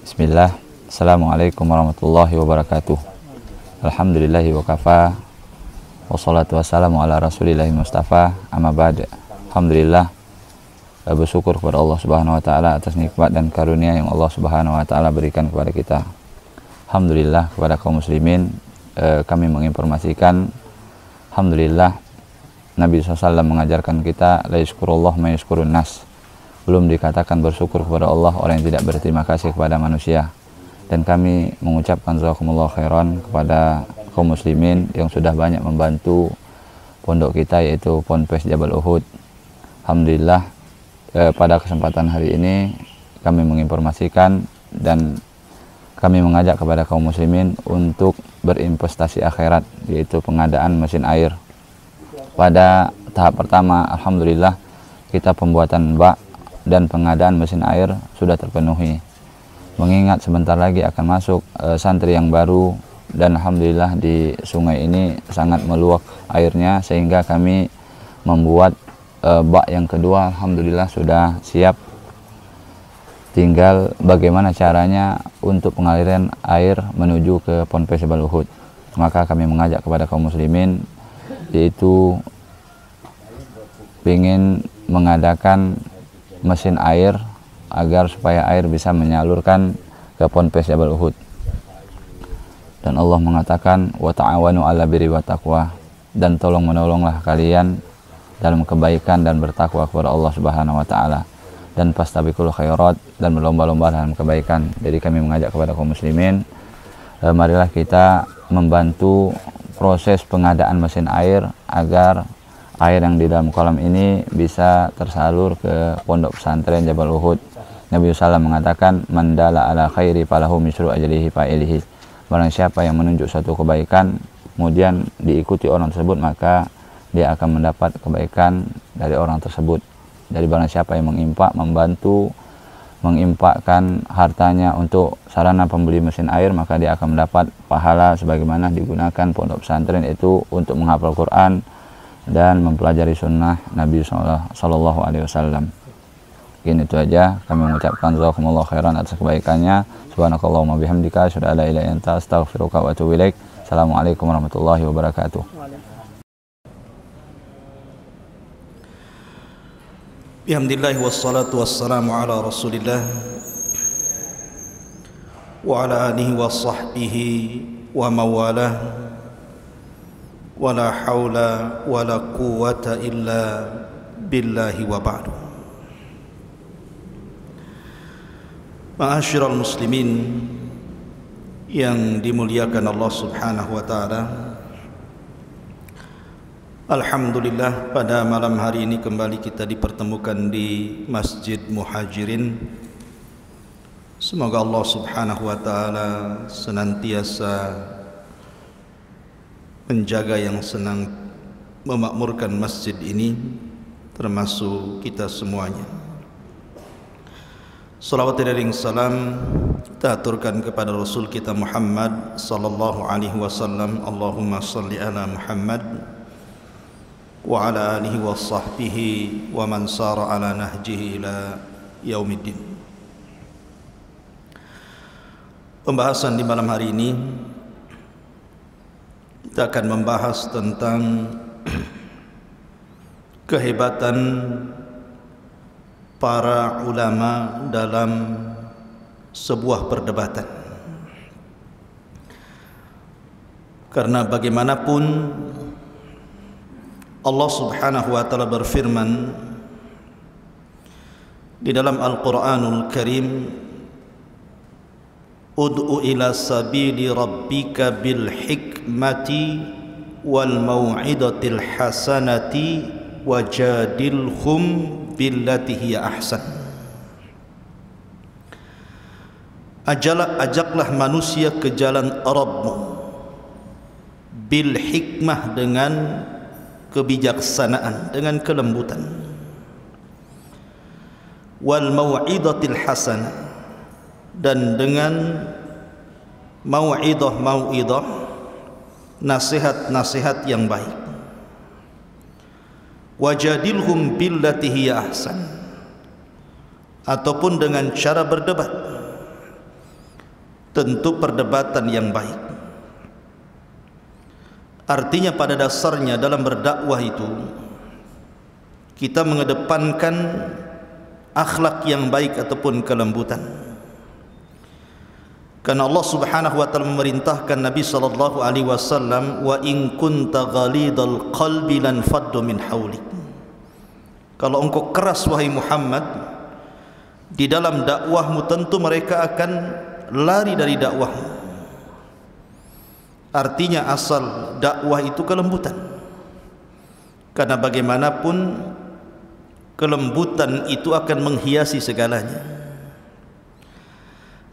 Bismillah. Assalamualaikum warahmatullahi wabarakatuh. Alhamdulillahi wa kafa. Wassalatu wassalamu ala rasulillahi mustafa. Amma ba'd. Alhamdulillah, bersyukur kepada Allah Subhanahu wa taala atas nikmat dan karunia yang Allah Subhanahu wa taala berikan kepada kita. Alhamdulillah, kepada kaum muslimin kami menginformasikan, alhamdulillah Nabi SAW mengajarkan kita la yashkurullah ma yashkurun nas. Belum dikatakan bersyukur kepada Allah orang yang tidak berterima kasih kepada manusia. Dan kami mengucapkan jazakumullah khairan kepada kaum muslimin yang sudah banyak membantu pondok kita, yaitu Ponpes Jabal Uhud. Alhamdulillah, pada kesempatan hari ini kami menginformasikan dan kami mengajak kepada kaum muslimin untuk berinvestasi akhirat, yaitu pengadaan mesin air. Pada tahap pertama, alhamdulillah, kita pembuatan bak dan pengadaan mesin air sudah terpenuhi. Mengingat sebentar lagi akan masuk santri yang baru, dan alhamdulillah di sungai ini sangat meluap airnya, sehingga kami membuat bak yang kedua, alhamdulillah sudah siap. Tinggal bagaimana caranya untuk pengaliran air menuju ke Ponpes Jabal Uhud. Maka kami mengajak kepada kaum muslimin, yaitu ingin mengadakan mesin air agar supaya air bisa menyalurkan ke Ponpes Jabal Uhud. Dan Allah mengatakan wa ta'awanu 'alal birri wat taqwa, dan tolong menolonglah kalian dalam kebaikan dan bertakwa kepada Allah Subhanahu wa taala, dan fastabiqul khairat, dan berlomba-lomba dalam kebaikan. Jadi kami mengajak kepada kaum muslimin, marilah kita membantu proses pengadaan mesin air agar air yang di dalam kolam ini bisa tersalur ke pondok pesantren Jabal Uhud. Nabi SAW mengatakan, mandala ala khairi falahu misru ajlihi fa'ilihi. Barang siapa yang menunjuk suatu kebaikan kemudian diikuti orang tersebut, maka dia akan mendapat kebaikan dari orang tersebut. Dari barang siapa yang membantu mengimpakkan hartanya untuk sarana pembeli mesin air, maka dia akan mendapat pahala sebagaimana digunakan pondok pesantren itu untuk menghafal Quran dan mempelajari sunnah Nabi Sallallahu Alaihi Wasallam. Mungkin itu aja. Kami mengucapkan jazakumullah khairan atas kebaikannya. Subhanakallahumma bihamdika asyhadu an la ilaha illa anta astaghfiruka wa atubu ilaik. Assalamualaikum warahmatullahi wabarakatuh. Bihamdillah wassalatu wassalamu ala rasulillah wa ala alihi wa sahbihi wa mawalah. Wala haula wala quwwata illa billahi wa ba'du. Ma'asyiral muslimin yang dimuliakan Allah Subhanahu wa taala, alhamdulillah pada malam hari ini kembali kita dipertemukan di Masjid Muhajirin. Semoga Allah Subhanahu wa taala senantiasa menjaga yang senang memakmurkan masjid ini, termasuk kita semuanya. Salawat dan salam kita aturkan kepada Rasul kita Muhammad sallallahu alaihi wasallam. Allahumma salli ala Muhammad wa ala alihi wa sahbihi wa man sara ala nahjihi ila yaumiddin. Pembahasan di malam hari ini kita akan membahas tentang kehebatan para ulama dalam sebuah perdebatan. Karena bagaimanapun Allah Subhanahu wa taala berfirman di dalam Al-Qur'anul Karim, ud'u ila sabili rabbika bil hikmati wal mau'idatil hasanati wajadilhum billati hiya ahsan. Ajaklah manusia ke jalan Rabbmu bil hikmah, dengan kebijaksanaan, dengan kelembutan, wal mau'idatil hasanah, dan dengan mau'idah, nasihat-nasihat yang baik. Wajadilhum billati hiya ahsan, ataupun dengan cara berdebat, tentu perdebatan yang baik. Artinya pada dasarnya dalam berdakwah itu kita mengedepankan akhlak yang baik ataupun kelembutan. Karena Allah Subhanahu wa taala memerintahkan Nabi sallallahu alaihi wasallam, wa in kunta ghalidal qalbi lan faddu min haulik. Kalau engkau keras wahai Muhammad di dalam dakwahmu, tentu mereka akan lari dari dakwahmu. Artinya asal dakwah itu kelembutan. Karena bagaimanapun kelembutan itu akan menghiasi segalanya.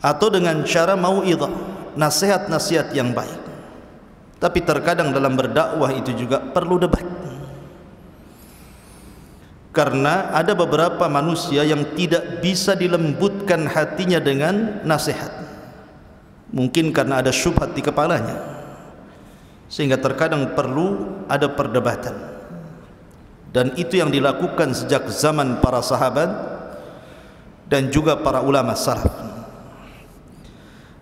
Atau dengan cara mau'idhah, nasihat-nasihat yang baik. Tapi terkadang dalam berdakwah itu juga perlu debat. Karena ada beberapa manusia yang tidak bisa dilembutkan hatinya dengan nasihat. Mungkin karena ada syubhat di kepalanya, sehingga terkadang perlu ada perdebatan. Dan itu yang dilakukan sejak zaman para sahabat dan juga para ulama salaf.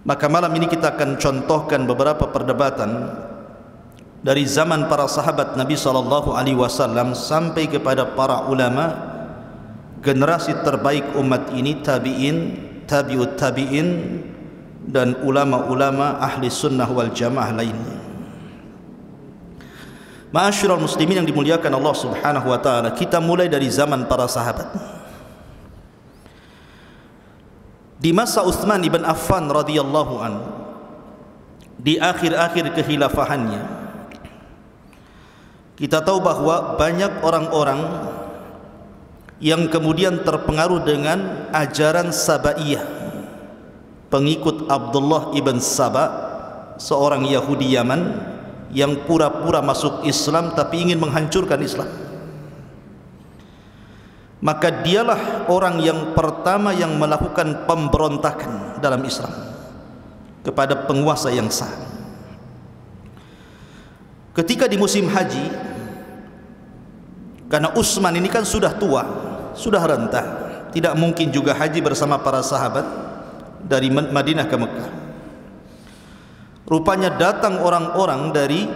Maka malam ini kita akan contohkan beberapa perdebatan dari zaman para sahabat Nabi sallallahu alaihi wasallam sampai kepada para ulama generasi terbaik umat ini, tabi'in, tabi'ut tabi'in, dan ulama-ulama ahli sunnah wal jamaah lainnya. Ma'asyiral muslimin yang dimuliakan Allah Subhanahu wa taala, kita mulai dari zaman para sahabat. Di masa Utsman ibn Affan radhiyallahu an, di akhir-akhir kekhilafahannya, kita tahu bahwa banyak orang-orang yang kemudian terpengaruh dengan ajaran Sabaiyah, pengikut Abdullah ibn Saba, seorang Yahudi Yaman yang pura-pura masuk Islam tapi ingin menghancurkan Islam. Maka dialah orang yang pertama yang melakukan pemberontakan dalam Islam kepada penguasa yang sah. Ketika di musim haji, karena Utsman ini kan sudah tua, sudah renta, tidak mungkin juga haji bersama para sahabat dari Madinah ke Mekah. Rupanya datang orang-orang dari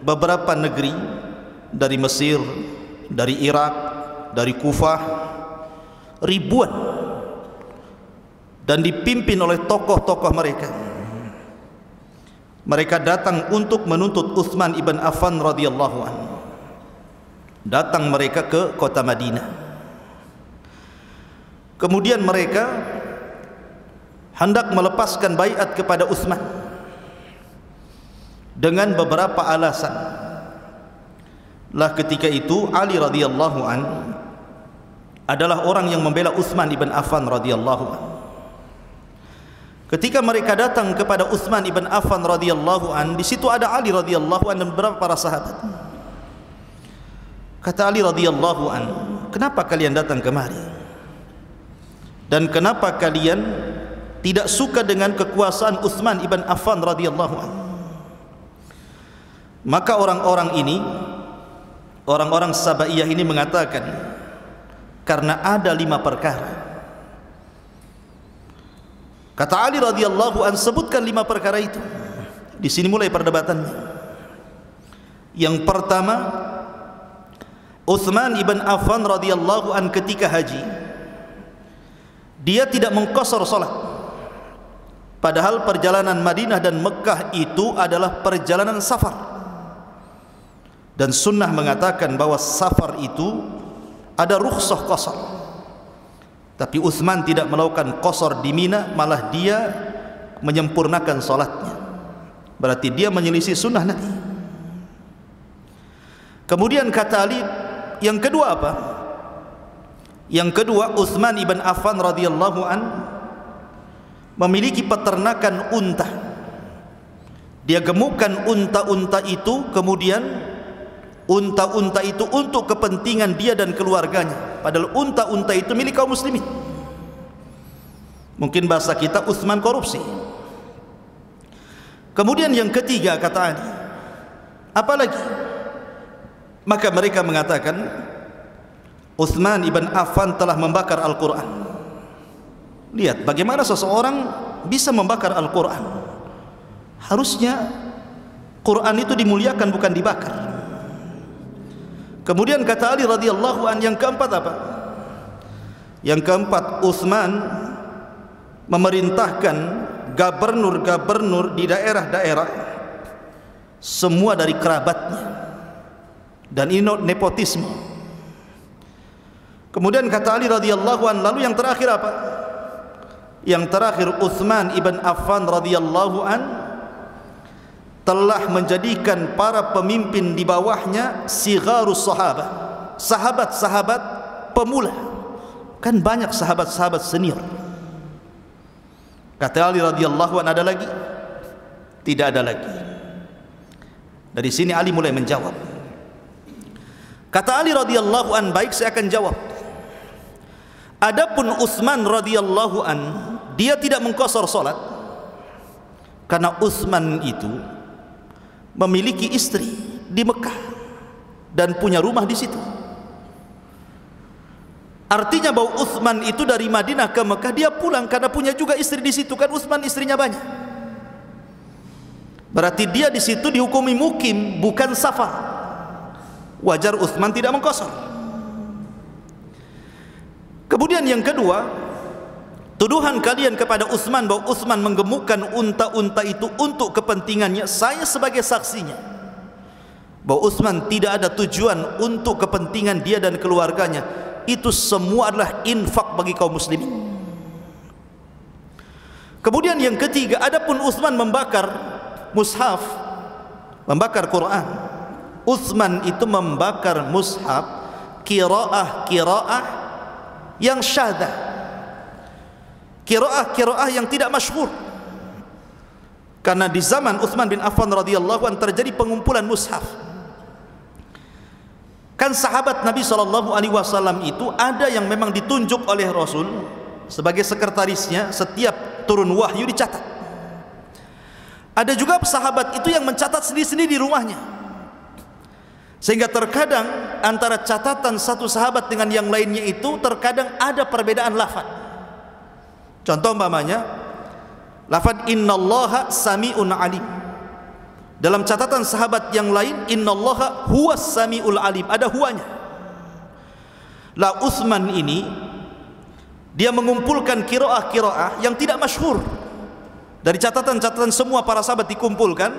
beberapa negeri, dari Mesir, dari Irak, dari Kufah, ribuan, dan dipimpin oleh tokoh-tokoh mereka. Mereka datang untuk menuntut Utsman ibn Affan radhiyallahu anhu. Datang mereka ke kota Madinah. Kemudian mereka hendak melepaskan baiat kepada Utsman dengan beberapa alasan. Lah ketika itu Ali radhiyallahu anhu adalah orang yang membela Utsman ibn Affan radhiyallahu anhu. Ketika mereka datang kepada Utsman ibn Affan radhiyallahu anhu, di situ ada Ali radhiyallahu anhu dan beberapa para sahabat. Kata Ali radhiyallahu anhu, "Kenapa kalian datang kemari? Dan kenapa kalian tidak suka dengan kekuasaan Utsman ibn Affan radhiyallahu anhu?" Maka orang-orang ini, orang-orang Sabaiyah ini mengatakan, karena ada 5 perkara. Kata Ali radhiyallahu anhu, sebutkan 5 perkara itu. Di sini mulai perdebatannya. Yang pertama, Utsman ibn Affan radhiyallahu anhu ketika haji, dia tidak mengqasar salat. Padahal perjalanan Madinah dan Mekah itu adalah perjalanan safar. Dan sunnah mengatakan bahwa safar itu ada rukhsah qasar. Tapi Utsman tidak melakukan qasar di Mina, malah dia menyempurnakan salatnya. Berarti dia menyelisih sunnah Nabi. Kemudian kata Ali, yang kedua apa? Yang kedua, Utsman ibn Affan radhiyallahu an memiliki peternakan unta. Dia gemukkan unta-unta itu, kemudian unta-unta itu untuk kepentingan dia dan keluarganya, padahal unta-unta itu milik kaum muslimin. Mungkin bahasa kita, Utsman korupsi. Kemudian yang ketiga kata Ali, apalagi? Maka mereka mengatakan Utsman ibn Affan telah membakar Al-Quran. Lihat bagaimana seseorang bisa membakar Al-Quran. Harusnya Quran itu dimuliakan, bukan dibakar. Kemudian kata Ali radhiyallahu an, yang keempat apa? Yang keempat, Utsman memerintahkan gubernur-gubernur di daerah-daerah semua dari kerabatnya, dan ini nepotisme. Kemudian kata Ali radhiyallahu an, lalu yang terakhir apa? Yang terakhir, Utsman ibn Affan radhiyallahu an telah menjadikan para pemimpin di bawahnya sigharus sahabah, sahabat-sahabat pemula. Kan banyak sahabat-sahabat senior. Kata Ali radhiyallahu an, ada lagi? Tidak ada lagi. Dari sini Ali mulai menjawab. Kata Ali radhiyallahu an, baik, saya akan jawab. Adapun Utsman radhiyallahu an, dia tidak mengqasar salat karena Utsman itu memiliki istri di Mekah dan punya rumah di situ. Artinya bahwa Utsman itu dari Madinah ke Mekah dia pulang karena punya juga istri di situ, kan Utsman istrinya banyak. Berarti dia di situ dihukumi mukim, bukan safar. Wajar Utsman tidak mengqasar. Kemudian yang kedua, tuduhan kalian kepada Utsman bahwa Utsman menggemukkan unta-unta itu untuk kepentingannya, saya sebagai saksinya bahwa Utsman tidak ada tujuan untuk kepentingan dia dan keluarganya. Itu semua adalah infak bagi kaum muslimin. Kemudian yang ketiga, adapun Utsman membakar mushaf, membakar Quran, Utsman itu membakar mushaf qiraah yang syadzah, qiraah yang tidak masyhur. Karena di zaman Utsman bin Affan radhiyallahu anhu terjadi pengumpulan mushaf. Kan sahabat Nabi SAW itu ada yang memang ditunjuk oleh Rasul sebagai sekretarisnya, setiap turun wahyu dicatat. Ada juga sahabat itu yang mencatat sendiri-sendiri di rumahnya, sehingga terkadang antara catatan satu sahabat dengan yang lainnya itu terkadang ada perbedaan lafaz. Contoh umpamanya lafaz innallaha sami'un alim, dalam catatan sahabat yang lain innallaha huwas sami'ul alim, ada huwanya. Lah Utsman ini dia mengumpulkan qiraah yang tidak masyhur. Dari catatan-catatan semua para sahabat dikumpulkan,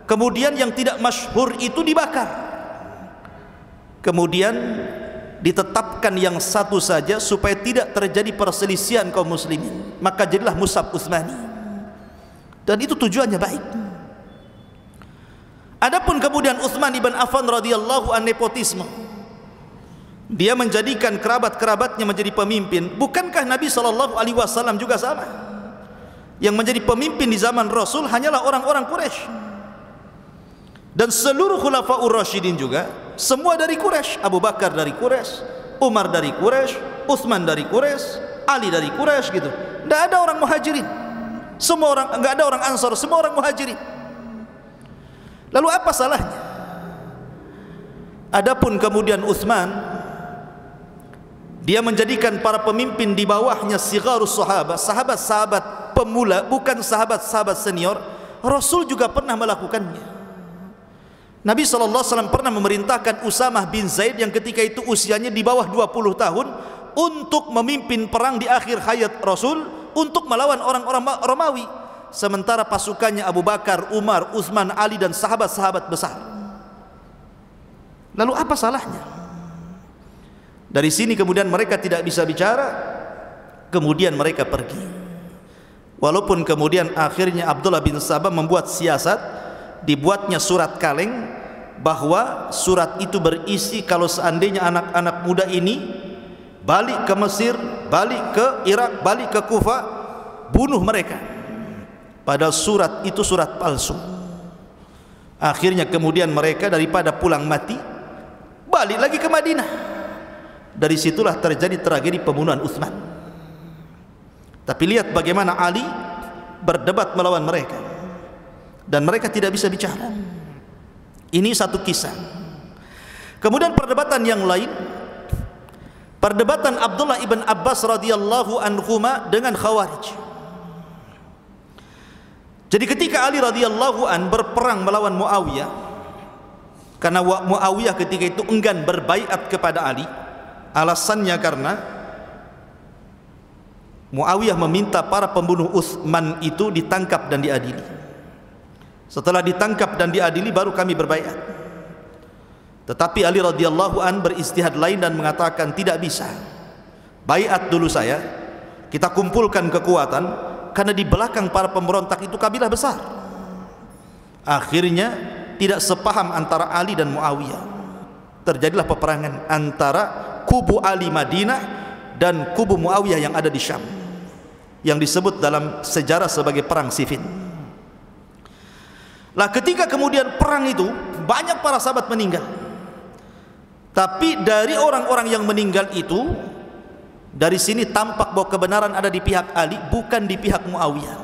kemudian yang tidak masyhur itu dibakar. Kemudian ditetapkan yang satu saja supaya tidak terjadi perselisihan kaum muslimin. Maka jadilah mushaf Utsmani. Dan itu tujuannya baik. Adapun kemudian Utsman ibn Affan radhiyallahu an, nepotisme. Dia menjadikan kerabat-kerabatnya menjadi pemimpin. Bukankah Nabi SAW juga sama? Yang menjadi pemimpin di zaman Rasul hanyalah orang-orang Quraisy. Dan seluruh khulafaur rasyidin juga semua dari Quraisy. Abu Bakar dari Quraisy, Umar dari Quraisy, Utsman dari Quraisy, Ali dari Quraisy, gitu. Tidak ada orang muhajirin. Semua orang, enggak ada orang Ansar, semua orang muhajirin. Lalu apa salahnya? Adapun kemudian Utsman, dia menjadikan para pemimpin di bawahnya sigharus sahabah, sahabat-sahabat pemula, bukan sahabat-sahabat senior. Rasul juga pernah melakukannya. Nabi SAW pernah memerintahkan Usamah bin Zaid yang ketika itu usianya di bawah 20 tahun untuk memimpin perang di akhir hayat Rasul untuk melawan orang-orang Romawi, sementara pasukannya Abu Bakar, Umar, Utsman, Ali dan sahabat-sahabat besar. Lalu apa salahnya? Dari sini kemudian mereka tidak bisa bicara, kemudian mereka pergi. Walaupun kemudian akhirnya Abdullah bin Sabah membuat siasat, dibuatnya surat kaleng, bahwa surat itu berisi kalau seandainya anak-anak muda ini balik ke Mesir, balik ke Irak, balik ke Kufah, bunuh mereka. Padahal surat itu surat palsu. Akhirnya kemudian mereka daripada pulang mati, balik lagi ke Madinah. Dari situlah terjadi tragedi pembunuhan Utsman. Tapi lihat bagaimana Ali berdebat melawan mereka, dan mereka tidak bisa bicara. Ini satu kisah. Kemudian perdebatan yang lain, perdebatan Abdullah ibn Abbas radhiyallahu anhuma dengan Khawarij. Jadi ketika Ali radhiyallahu an berperang melawan Muawiyah, karena Muawiyah ketika itu enggan berbaiat kepada Ali, alasannya karena Muawiyah meminta para pembunuh Utsman itu ditangkap dan diadili. Setelah ditangkap dan diadili baru kami berbaiat. Tetapi Ali radhiyallahu an beristihad lain dan mengatakan tidak bisa. Baiat dulu saya, kita kumpulkan kekuatan, karena di belakang para pemberontak itu kabilah besar. Akhirnya tidak sepaham antara Ali dan Muawiyah. Terjadilah peperangan antara kubu Ali Madinah dan kubu Muawiyah yang ada di Syam, yang disebut dalam sejarah sebagai perang Siffin. Lah ketika kemudian perang itu banyak para sahabat meninggal. Tapi dari orang-orang yang meninggal itu, dari sini tampak bahwa kebenaran ada di pihak Ali, bukan di pihak Muawiyah.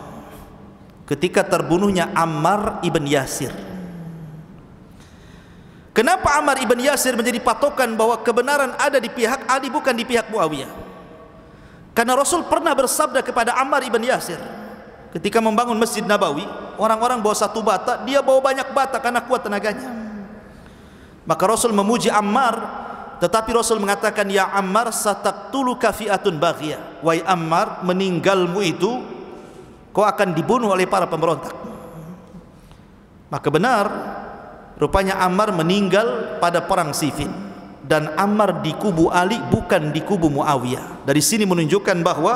Ketika terbunuhnya Ammar ibn Yasir. Kenapa Ammar ibn Yasir menjadi patokan bahwa kebenaran ada di pihak Ali bukan di pihak Muawiyah? Karena Rasul pernah bersabda kepada Ammar ibn Yasir ketika membangun Masjid Nabawi, orang-orang bawa satu bata, dia bawa banyak bata karena kuat tenaganya. Maka Rasul memuji Ammar, tetapi Rasul mengatakan, ya Ammar sataqtuluka fi'atun baghiyah. Wahai Ammar, meninggalmu itu kau akan dibunuh oleh para pemberontak. Maka benar, rupanya Ammar meninggal pada perang Siffin, dan Ammar di kubu Ali bukan di kubu Muawiyah. Dari sini menunjukkan bahwa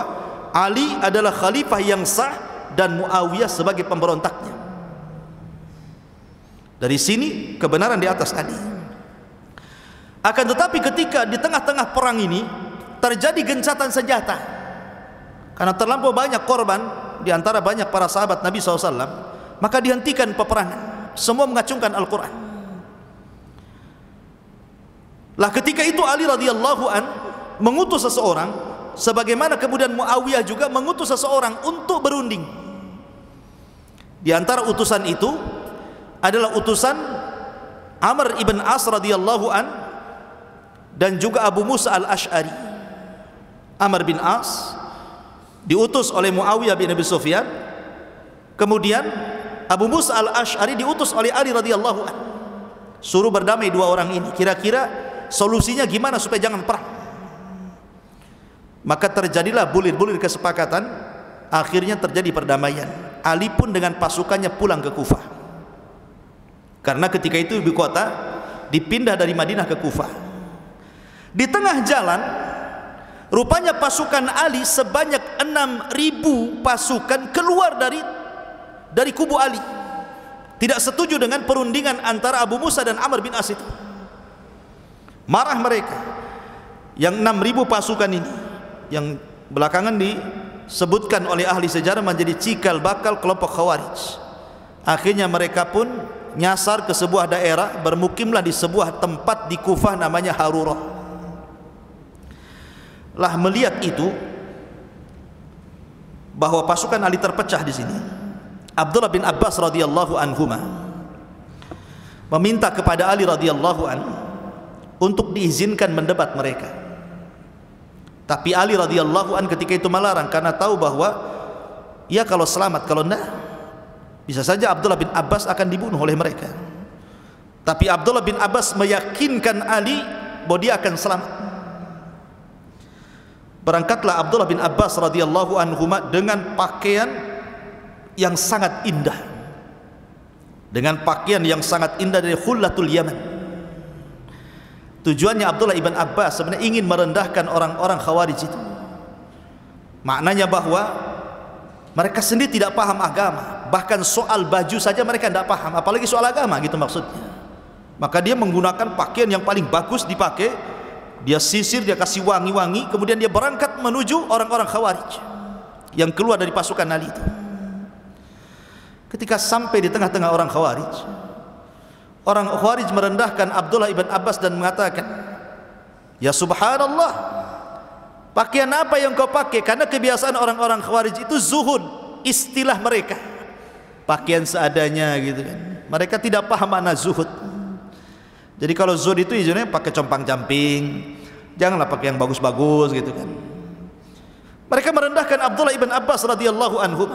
Ali adalah khalifah yang sah dan Muawiyah sebagai pemberontaknya. Dari sini kebenaran di atas Ali. Akan tetapi ketika di tengah-tengah perang ini terjadi gencatan senjata, karena terlampau banyak korban di antara banyak para sahabat Nabi SAW, maka dihentikan peperangan. Semua mengacungkan Al-Quran. Lah ketika itu Ali radhiyallahu an mengutus seseorang, sebagaimana kemudian Muawiyah juga mengutus seseorang untuk berunding. Di antara utusan itu adalah utusan Amr ibn As radhiyallahu an dan juga Abu Musa al-Ash'ari. Amr bin As diutus oleh Muawiyah bin Abi Sufyan, kemudian Abu Musa al-Ash'ari diutus oleh Ali radhiyallahu anhu, suruh berdamai dua orang ini. Kira-kira solusinya gimana supaya jangan perang? Maka terjadilah bulir-bulir kesepakatan. Akhirnya terjadi perdamaian. Ali pun dengan pasukannya pulang ke Kufah, karena ketika itu ibu kota dipindah dari Madinah ke Kufah. Di tengah jalan, rupanya pasukan Ali sebanyak 6.000 pasukan keluar dari kubu Ali. Tidak setuju dengan perundingan antara Abu Musa dan Amr bin As itu. Marah mereka. Yang 6.000 pasukan ini, yang belakangan disebutkan oleh ahli sejarah menjadi cikal bakal kelompok Khawarij. Akhirnya mereka pun nyasar ke sebuah daerah, bermukimlah di sebuah tempat di Kufah namanya Harurah. Lah melihat itu, bahwa pasukan Ali terpecah di sini, Abdullah bin Abbas radhiyallahu anhuma meminta kepada Ali radhiyallahu an untuk diizinkan mendebat mereka. Tapi Ali radhiyallahu an ketika itu melarang, karena tahu bahwa ya kalau selamat, kalau enggak bisa saja Abdullah bin Abbas akan dibunuh oleh mereka. Tapi Abdullah bin Abbas meyakinkan Ali bahwa dia akan selamat. Berangkatlah Abdullah bin Abbas radhiyallahu anhuma dengan pakaian yang sangat indah, dengan pakaian yang sangat indah dari Khullatul Yaman. Tujuannya Abdullah ibn Abbas sebenarnya ingin merendahkan orang-orang Khawarij itu. Maknanya bahwa mereka sendiri tidak paham agama, bahkan soal baju saja mereka tidak paham, apalagi soal agama gitu maksudnya. Maka dia menggunakan pakaian yang paling bagus dipakai, dia sisir, dia kasih wangi-wangi, kemudian dia berangkat menuju orang-orang Khawarij yang keluar dari pasukan Ali itu. Ketika sampai di tengah-tengah orang Khawarij merendahkan Abdullah ibn Abbas dan mengatakan, ya subhanallah, pakaian apa yang kau pakai? Karena kebiasaan orang-orang Khawarij itu zuhud, istilah mereka, pakaian seadanya gitu kan. Mereka tidak paham makna zuhud. Jadi kalau zuhud itu izinnya pakai compang-camping, janganlah pakai yang bagus-bagus gitu kan. Mereka merendahkan Abdullah ibn Abbas radhiyallahu anhu.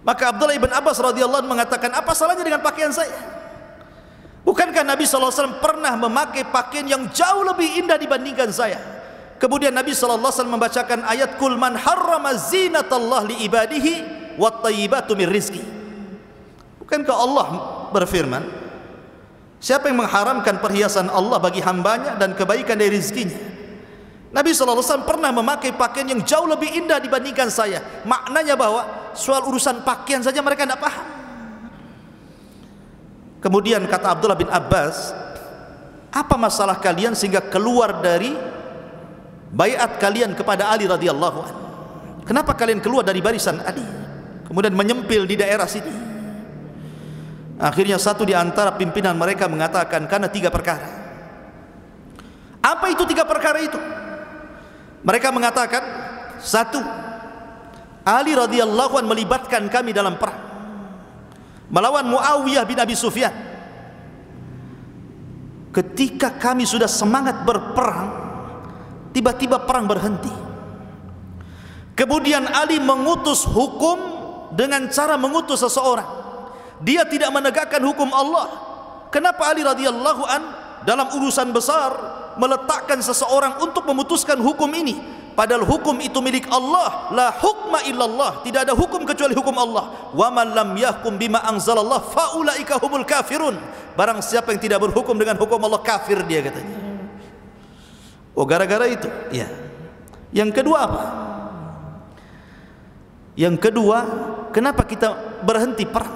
Maka Abdullah ibn Abbas radhiyallahu anhu mengatakan, apa salahnya dengan pakaian saya? Bukankah Nabi SAW pernah memakai pakaian yang jauh lebih indah dibandingkan saya? Kemudian Nabi SAW membacakan ayat, Kul man harrama zinatallah li ibadihi wat tayyibatu min rizki. Bukankah Allah berfirman, siapa yang mengharamkan perhiasan Allah bagi hambanya dan kebaikan dari rizkinya? Nabi SAW pernah memakai pakaian yang jauh lebih indah dibandingkan saya. Maknanya bahwa soal urusan pakaian saja mereka tidak paham. Kemudian kata Abdullah bin Abbas, apa masalah kalian sehingga keluar dari baiat kalian kepada Ali radhiyallahu anhu? Kenapa kalian keluar dari barisan Ali, kemudian menyempil di daerah sini? Akhirnya satu di antara pimpinan mereka mengatakan, karena 3 perkara. Apa itu 3 perkara itu? Mereka mengatakan, 1, Ali radhiyallahu anhu melibatkan kami dalam perang melawan Muawiyah bin Abi Sufyan. Ketika kami sudah semangat berperang, tiba-tiba perang berhenti. Kemudian Ali mengutus hukum dengan cara mengutus seseorang. Dia tidak menegakkan hukum Allah. Kenapa Ali radhiyallahu an dalam urusan besar meletakkan seseorang untuk memutuskan hukum ini? Padahal hukum itu milik Allah. La hukma illallah, tidak ada hukum kecuali hukum Allah. Wa man lam yahkum bima anzalallah faulaika humul kafirun. Barang siapa yang tidak berhukum dengan hukum Allah, kafir dia, katanya. Oh, gara-gara itu. Ya. Yang kedua apa? Yang kedua, kenapa kita berhenti perang?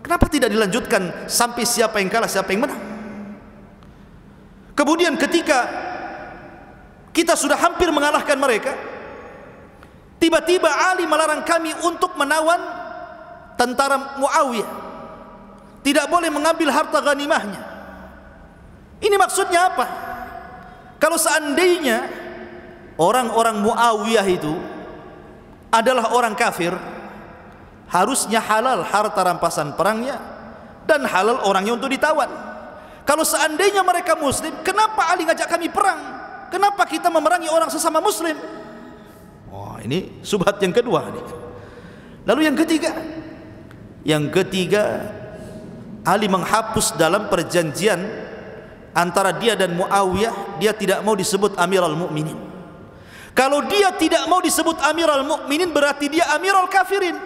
Kenapa tidak dilanjutkan sampai siapa yang kalah, siapa yang menang? Kemudian ketika kita sudah hampir mengalahkan mereka, tiba-tiba Ali melarang kami untuk menawan tentara Muawiyah. Tidak boleh mengambil harta ghanimahnya. Ini maksudnya apa? Kalau seandainya orang-orang Muawiyah itu adalah orang kafir, harusnya halal harta rampasan perangnya dan halal orangnya untuk ditawan. Kalau seandainya mereka muslim, kenapa Ali ngajak kami perang? Kenapa kita memerangi orang sesama muslim? Oh, ini subhat yang kedua nih. Lalu yang ketiga, Ali menghapus dalam perjanjian antara dia dan Muawiyah, dia tidak mau disebut Amirul Mukminin. Kalau dia tidak mau disebut Amirul Mukminin, berarti dia Amirul Kafirin.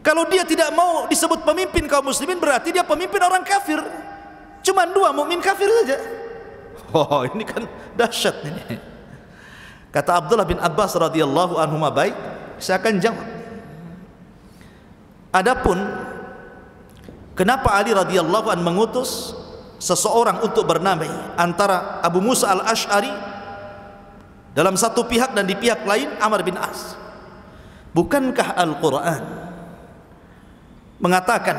Kalau dia tidak mau disebut pemimpin kaum muslimin, berarti dia pemimpin orang kafir. Cuma 2 mukmin kafir saja. Oh, ini kan dahsyat ini. Kata Abdullah bin Abbas radhiyallahu anhu, baik, saya akan jawab. Adapun kenapa Ali radhiyallahu anhu mengutus seseorang untuk bernamai antara Abu Musa al-Ash'ari dalam satu pihak dan di pihak lain Amr bin As? Bukankah Al-Quran mengatakan,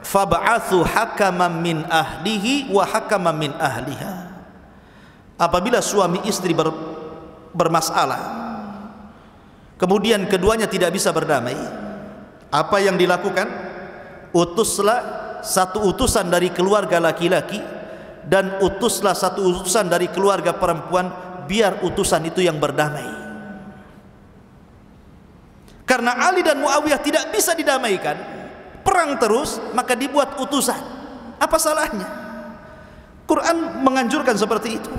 fab'athu hakaman min ahlihi wa hakaman min ahliha? Apabila suami istri bermasalah, kemudian keduanya tidak bisa berdamai, apa yang dilakukan? Utuslah satu utusan dari keluarga laki-laki dan utuslah satu utusan dari keluarga perempuan, biar utusan itu yang berdamai. Karena Ali dan Muawiyah tidak bisa didamaikan, perang terus, maka dibuat utusan. Apa salahnya? Quran menganjurkan seperti itu.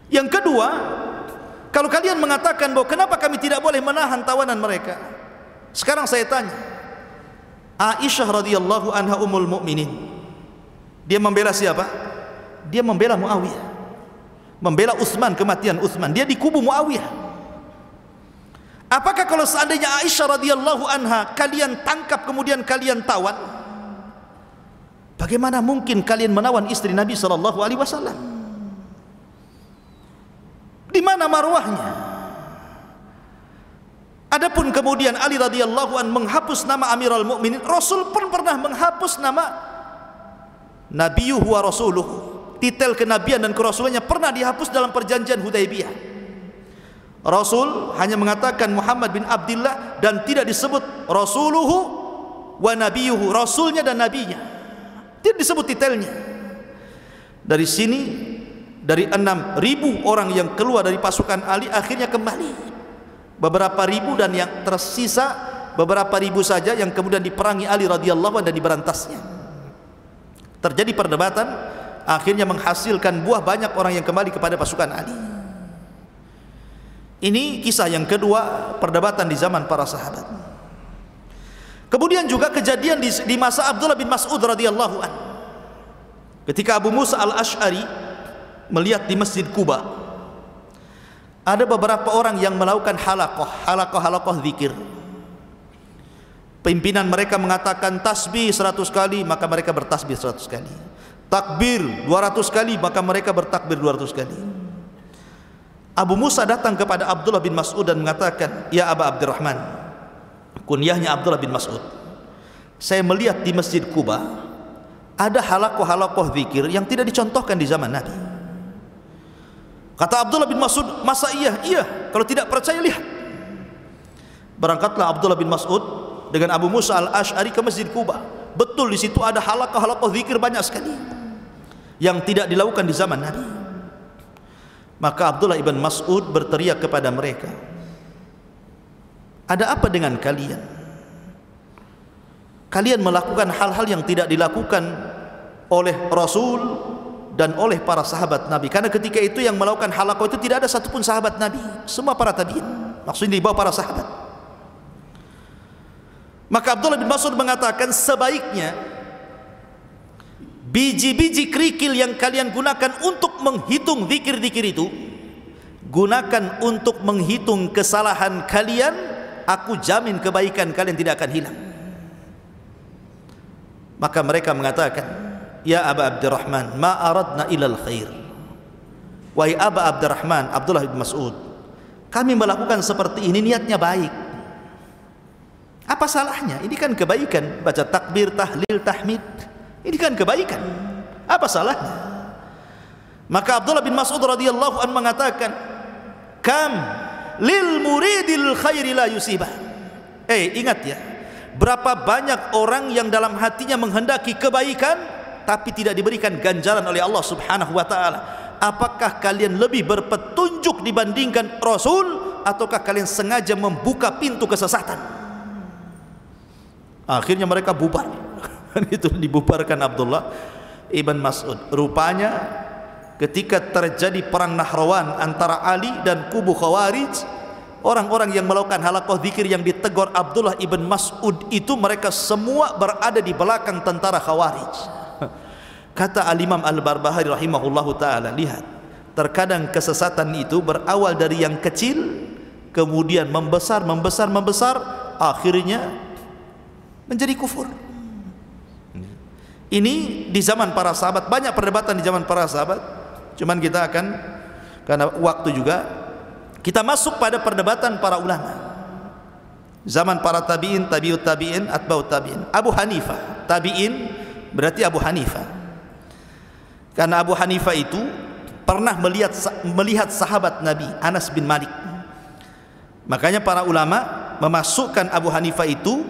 Yang kedua, kalau kalian mengatakan bahwa kenapa kami tidak boleh menahan tawanan mereka, sekarang saya tanya, Aisyah radhiyallahu anha ummul mukminin, dia membela siapa? Dia membela Muawiyah, membela Utsman, kematian Utsman. Dia di kubu Muawiyah. Apakah kalau seandainya Aisyah radhiyallahu anha kalian tangkap kemudian kalian tawan, bagaimana mungkin kalian menawan istri Nabi sallallahu alaihi wasallam? Di mana marwahnya? Adapun kemudian Ali radhiyallahu an menghapus nama Amirul Mukminin, Rasul pun pernah menghapus nama Nabiyuhu wa Rasuluhu. Titel kenabian dan kerasulannya pernah dihapus dalam perjanjian Hudaybiyah. Rasul hanya mengatakan Muhammad bin Abdullah dan tidak disebut Rasuluhu wa Nabiyuhu, Rasulnya dan Nabinya. Tidak disebut titelnya. Dari sini, dari 6.000 orang yang keluar dari pasukan Ali, akhirnya kembali beberapa ribu, dan yang tersisa beberapa ribu saja yang kemudian diperangi Ali radhiyallahu anhu dan diberantasnya. Terjadi perdebatan, akhirnya menghasilkan buah, banyak orang yang kembali kepada pasukan Ali. Ini kisah yang kedua, perdebatan di zaman para sahabat. Kemudian juga kejadian di masa Abdullah bin Mas'ud radhiyallahu anhu. Ketika Abu Musa al-Ash'ari melihat di Masjid Quba ada beberapa orang yang melakukan halaqah zikir. Pimpinan mereka mengatakan tasbih 100 kali, maka mereka bertasbih 100 kali. Takbir 200 kali, maka mereka bertakbir 200 kali. Abu Musa datang kepada Abdullah bin Mas'ud dan mengatakan, "Ya Aba Abdurrahman," kunyahnya Abdullah bin Mas'ud, "saya melihat di Masjid Quba ada halaqah zikir yang tidak dicontohkan di zaman Nabi." Kata Abdullah bin Mas'ud, "Masa iya? Iya, kalau tidak percaya lihat." Berangkatlah Abdullah bin Mas'ud dengan Abu Musa al-Ash'ari ke Masjid Quba. Betul, di situ ada halaqah zikir banyak sekali yang tidak dilakukan di zaman Nabi. Maka Abdullah ibn Mas'ud berteriak kepada mereka, "Ada apa dengan kalian? Kalian melakukan hal-hal yang tidak dilakukan oleh Rasul dan oleh para sahabat Nabi." Karena ketika itu yang melakukan halaqah itu tidak ada satupun sahabat Nabi, semua para tabi'in, maksudnya di bawah para sahabat. Maka Abdullah bin Mas'ud mengatakan, sebaiknya biji-biji kerikil yang kalian gunakan untuk menghitung zikir-zikir itu, gunakan untuk menghitung kesalahan kalian. Aku jamin kebaikan kalian tidak akan hilang. Maka mereka mengatakan, "Ya Aba Abdurrahman, ma aradna ilal khair." Wahai Aba Abdurrahman, Abdullah bin Mas'ud, kami melakukan seperti ini niatnya baik. Apa salahnya? Ini kan kebaikan. Baca takbir, tahlil, tahmid, ini kan kebaikan. Apa salahnya? Maka Abdullah bin Mas'ud radhiyallahu anhu mengatakan, "Kam lil muridil khairi la yusibah." Ingat ya, berapa banyak orang yang dalam hatinya menghendaki kebaikan tapi tidak diberikan ganjaran oleh Allah Subhanahu wa taala. Apakah kalian lebih berpetunjuk dibandingkan Rasul, ataukah kalian sengaja membuka pintu kesesatan? Akhirnya mereka bubar. Itu dibubarkan Abdullah ibn Mas'ud. Rupanya ketika terjadi perang Nahrawan antara Ali dan kubu Khawarij, orang-orang yang melakukan halaqah zikir yang ditegur Abdullah ibn Mas'ud itu, mereka semua berada di belakang tentara Khawarij. Kata Al-Imam Al-Barbahari rahimahullahu ta'ala, lihat, terkadang kesesatan itu berawal dari yang kecil, kemudian membesar, akhirnya menjadi kufur. Ini di zaman para sahabat, banyak perdebatan di zaman para sahabat. Cuman kita akan, karena waktu juga, kita masuk pada perdebatan para ulama. Zaman para tabi'in, tabi'ut tabi'in, atba'ut tabi'in. Abu Hanifah, tabi'in berarti Abu Hanifah. Karena Abu Hanifah itu pernah melihat sahabat Nabi Anas bin Malik. Makanya para ulama memasukkan Abu Hanifah itu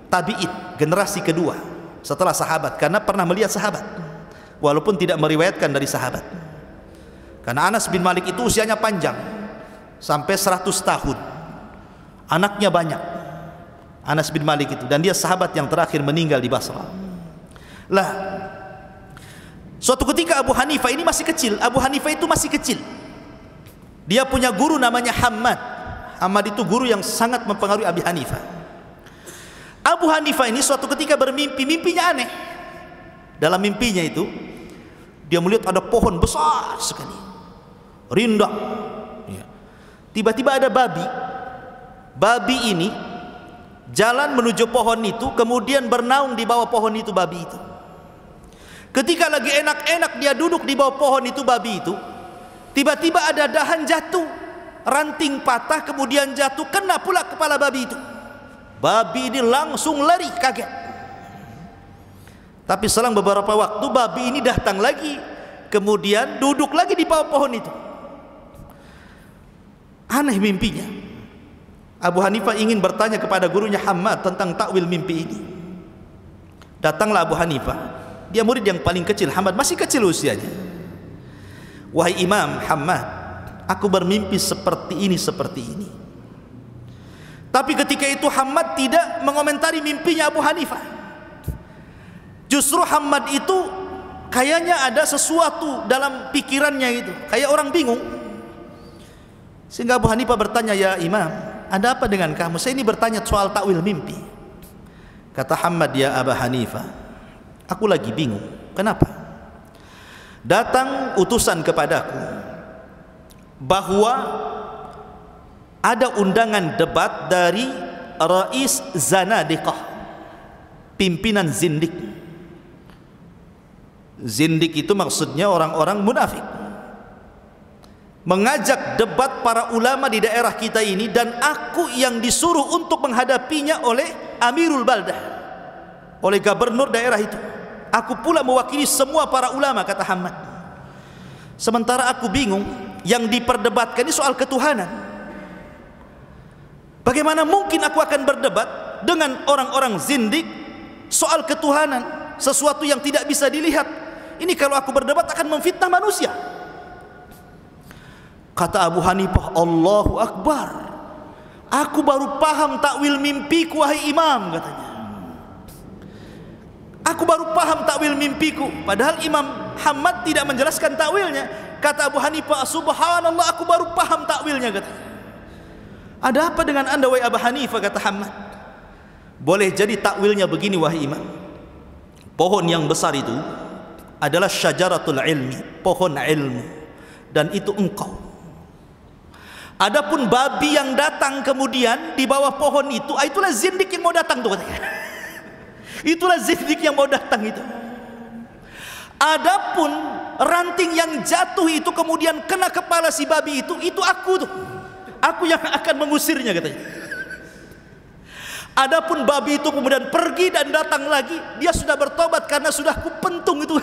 tabi'in, generasi kedua setelah sahabat, karena pernah melihat sahabat walaupun tidak meriwayatkan dari sahabat. Karena Anas bin Malik itu usianya panjang sampai 100 tahun, anaknya banyak, Anas bin Malik itu, dan dia sahabat yang terakhir meninggal di Basra. Lah, suatu ketika Abu Hanifah ini masih kecil. Abu Hanifah itu masih kecil. Dia punya guru namanya Hammad. Hammad itu guru yang sangat mempengaruhi Abu Hanifah. Abu Hanifah ini suatu ketika bermimpi, mimpinya aneh. Dalam mimpinya itu dia melihat ada pohon besar sekali, rindang. Tiba-tiba ada babi. Babi ini jalan menuju pohon itu, kemudian bernaung di bawah pohon itu babi itu. Ketika lagi enak-enak dia duduk di bawah pohon itu babi itu, tiba-tiba ada dahan jatuh, ranting patah, kemudian jatuh, kena pula kepala babi itu. Babi ini langsung lari, kaget. Tapi selang beberapa waktu babi ini datang lagi, kemudian duduk lagi di bawah pohon itu. Aneh mimpinya. Abu Hanifah ingin bertanya kepada gurunya Hammad tentang takwil mimpi ini. Datanglah Abu Hanifah, dia murid yang paling kecil, Hammad masih kecil usianya. "Wahai Imam Hammad, aku bermimpi seperti ini, seperti ini." Tapi ketika itu Hammad tidak mengomentari mimpinya Abu Hanifah. Justru Hammad itu kayaknya ada sesuatu dalam pikirannya itu, kayak orang bingung. Sehingga Abu Hanifah bertanya, "Ya Imam, ada apa dengan kamu? Saya ini bertanya soal takwil mimpi." Kata Hammad, "Ya Abu Hanifah, aku lagi bingung. Kenapa? Datang utusan kepadaku bahwa ada undangan debat dari Rais Zanadiqah, pimpinan zindik. Zindik itu maksudnya orang-orang munafik. Mengajak debat para ulama di daerah kita ini, dan aku yang disuruh untuk menghadapinya oleh Amirul Baldah, oleh gubernur daerah itu. Aku pula mewakili semua para ulama," kata Hammad. "Sementara aku bingung, yang diperdebatkan ini soal ketuhanan. Bagaimana mungkin aku akan berdebat dengan orang-orang zindik soal ketuhanan, sesuatu yang tidak bisa dilihat? Ini kalau aku berdebat akan memfitnah manusia." Kata Abu Hanifah, "Allahu Akbar, aku baru paham takwil mimpiku wahai imam," katanya. "Aku baru paham takwil mimpiku." Padahal Imam Hammad tidak menjelaskan takwilnya. Kata Abu Hanifah, "Subhanallah, aku baru paham takwilnya," katanya. "Ada apa dengan anda wahai Abu Hanifah?" kata Hammad. "Boleh jadi takwilnya begini wahai imam. Pohon yang besar itu adalah syajaratul ilmi, pohon ilmu, dan itu engkau. Adapun babi yang datang kemudian di bawah pohon itu, itulah zindik yang mau datang tuh," katanya. Itulah zindik yang mau datang itu. Adapun ranting yang jatuh itu kemudian kena kepala si babi itu aku tuh. Aku yang akan mengusirnya," katanya. Adapun babi itu kemudian pergi dan datang lagi, dia sudah bertobat karena sudah kupentung itu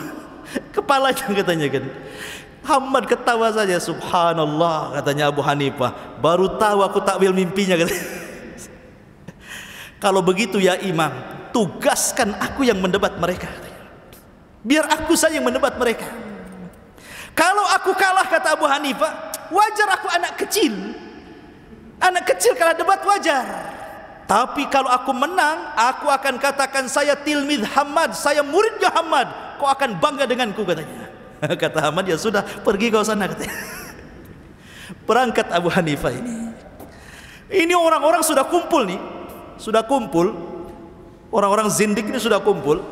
kepalanya, katanya kan. Hammad ketawa saja. "Subhanallah," katanya Abu Hanifah, "baru tahu aku takwil mimpinya," katanya. "Kalau begitu ya imam, tugaskan aku yang mendebat mereka," katanya. "Biar aku saja yang mendebat mereka. Kalau aku kalah," kata Abu Hanifah, "wajar, aku anak kecil. Anak kecil kalah debat wajar. Tapi kalau aku menang, aku akan katakan saya tilmidh Hammad, saya muridnya Hammad. Kau akan bangga denganku," katanya. Kata Hammad, "Ya sudah, pergi kau sana," katanya. Berangkat Abu Hanifah ini. Ini orang-orang sudah kumpul nih. Sudah kumpul. Orang-orang zindik ini sudah kumpul.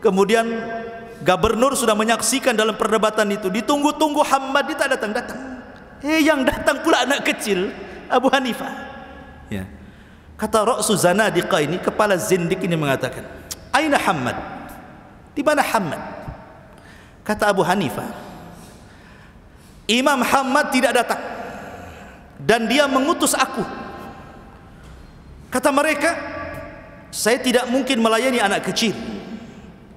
Kemudian gubernur sudah menyaksikan dalam perdebatan itu. Ditunggu-tunggu Hammad tidak datang-datang. Yang datang pula anak kecil, Abu Hanifah. Ya. Kata Ra'su Zanadiqah ini, kepala zindik ini mengatakan, "Aina Hammad? Di mana Hammad?" Kata Abu Hanifah, "Imam Hammad tidak datang dan dia mengutus aku." Kata mereka, "Saya tidak mungkin melayani anak kecil.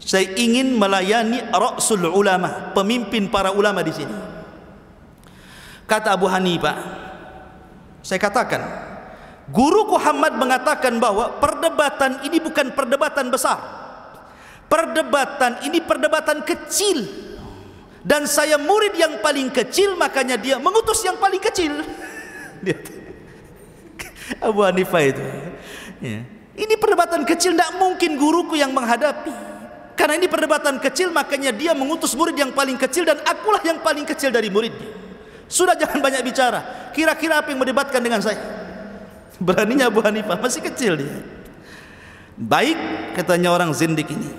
Saya ingin melayani Ra'sul Ulama, pemimpin para ulama di sini." Kata Abu Hanifah, "Saya katakan, guruku Hammad mengatakan bahwa perdebatan ini bukan perdebatan besar. Perdebatan ini perdebatan kecil. Dan saya murid yang paling kecil, makanya dia mengutus yang paling kecil." Abu Hanifah itu. Ya. Ini perdebatan kecil, tidak mungkin guruku yang menghadapi. Karena ini perdebatan kecil, makanya dia mengutus murid yang paling kecil, dan akulah yang paling kecil dari muridnya. Sudah, jangan banyak bicara. Kira-kira apa yang mendebatkan dengan saya?" Beraninya Abu Hanifah, masih kecil dia. "Baik," katanya orang zindik ini,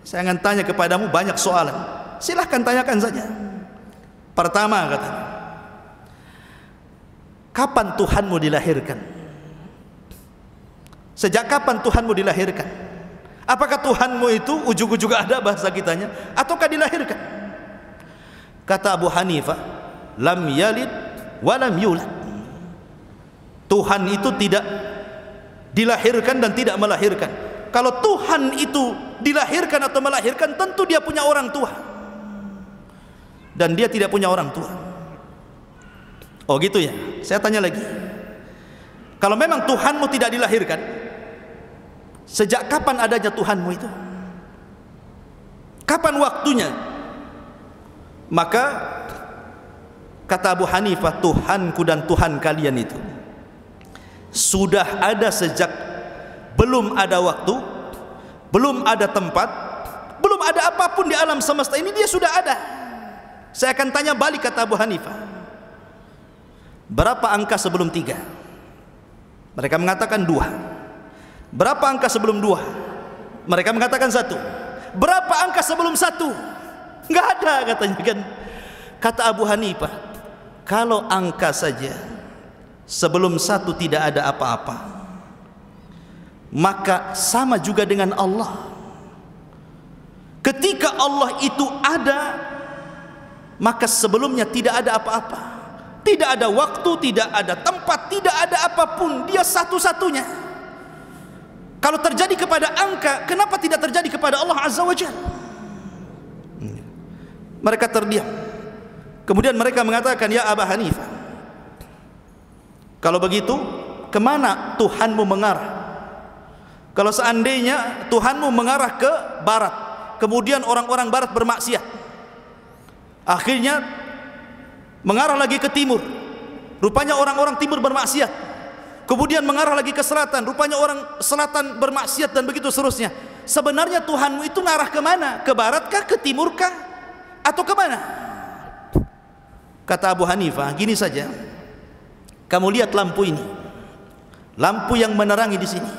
"saya akan tanya kepadamu banyak soalan. Silahkan tanyakan saja. Pertama," katanya, "kapan Tuhanmu dilahirkan? Sejak kapan Tuhanmu dilahirkan? Apakah Tuhanmu itu ujug-ujug ada bahasa kitanya, ataukah dilahirkan?" Kata Abu Hanifah, "Lam yalid wa lam yulad." Tuhan itu tidak dilahirkan dan tidak melahirkan. Kalau Tuhan itu dilahirkan atau melahirkan, tentu dia punya orang tua, dan dia tidak punya orang tua. "Oh gitu ya? Saya tanya lagi. Kalau memang Tuhanmu tidak dilahirkan, sejak kapan adanya Tuhanmu itu? Kapan waktunya?" Maka kata Abu Hanifah, "Tuhanku dan Tuhan kalian itu sudah ada sejak belum ada waktu, belum ada tempat, belum ada apapun di alam semesta ini, dia sudah ada. Saya akan tanya balik, kata Abu Hanifah, berapa angka sebelum 3? Mereka mengatakan 2. Berapa angka sebelum 2? Mereka mengatakan 1. Berapa angka sebelum 1? Enggak ada, katanya kan. Kata Abu Hanifah, kalau angka saja sebelum 1 tidak ada apa-apa, maka sama juga dengan Allah. Ketika Allah itu ada, maka sebelumnya tidak ada apa-apa. Tidak ada waktu, tidak ada tempat, tidak ada apapun. Dia satu-satunya. Kalau terjadi kepada angka, kenapa tidak terjadi kepada Allah Azza wa Jalla? Mereka terdiam. Kemudian mereka mengatakan, ya Abu Hanifah, kalau begitu, kemana Tuhanmu mengarah? Kalau seandainya Tuhanmu mengarah ke barat, kemudian orang-orang barat bermaksiat, akhirnya mengarah lagi ke timur, rupanya orang-orang timur bermaksiat, kemudian mengarah lagi ke selatan, rupanya orang selatan bermaksiat, dan begitu seterusnya. Sebenarnya Tuhanmu itu ngarah kemana? Ke baratkah, ke timurkah, atau kemana? Kata Abu Hanifah, gini saja, kamu lihat lampu ini, lampu yang menerangi di sini.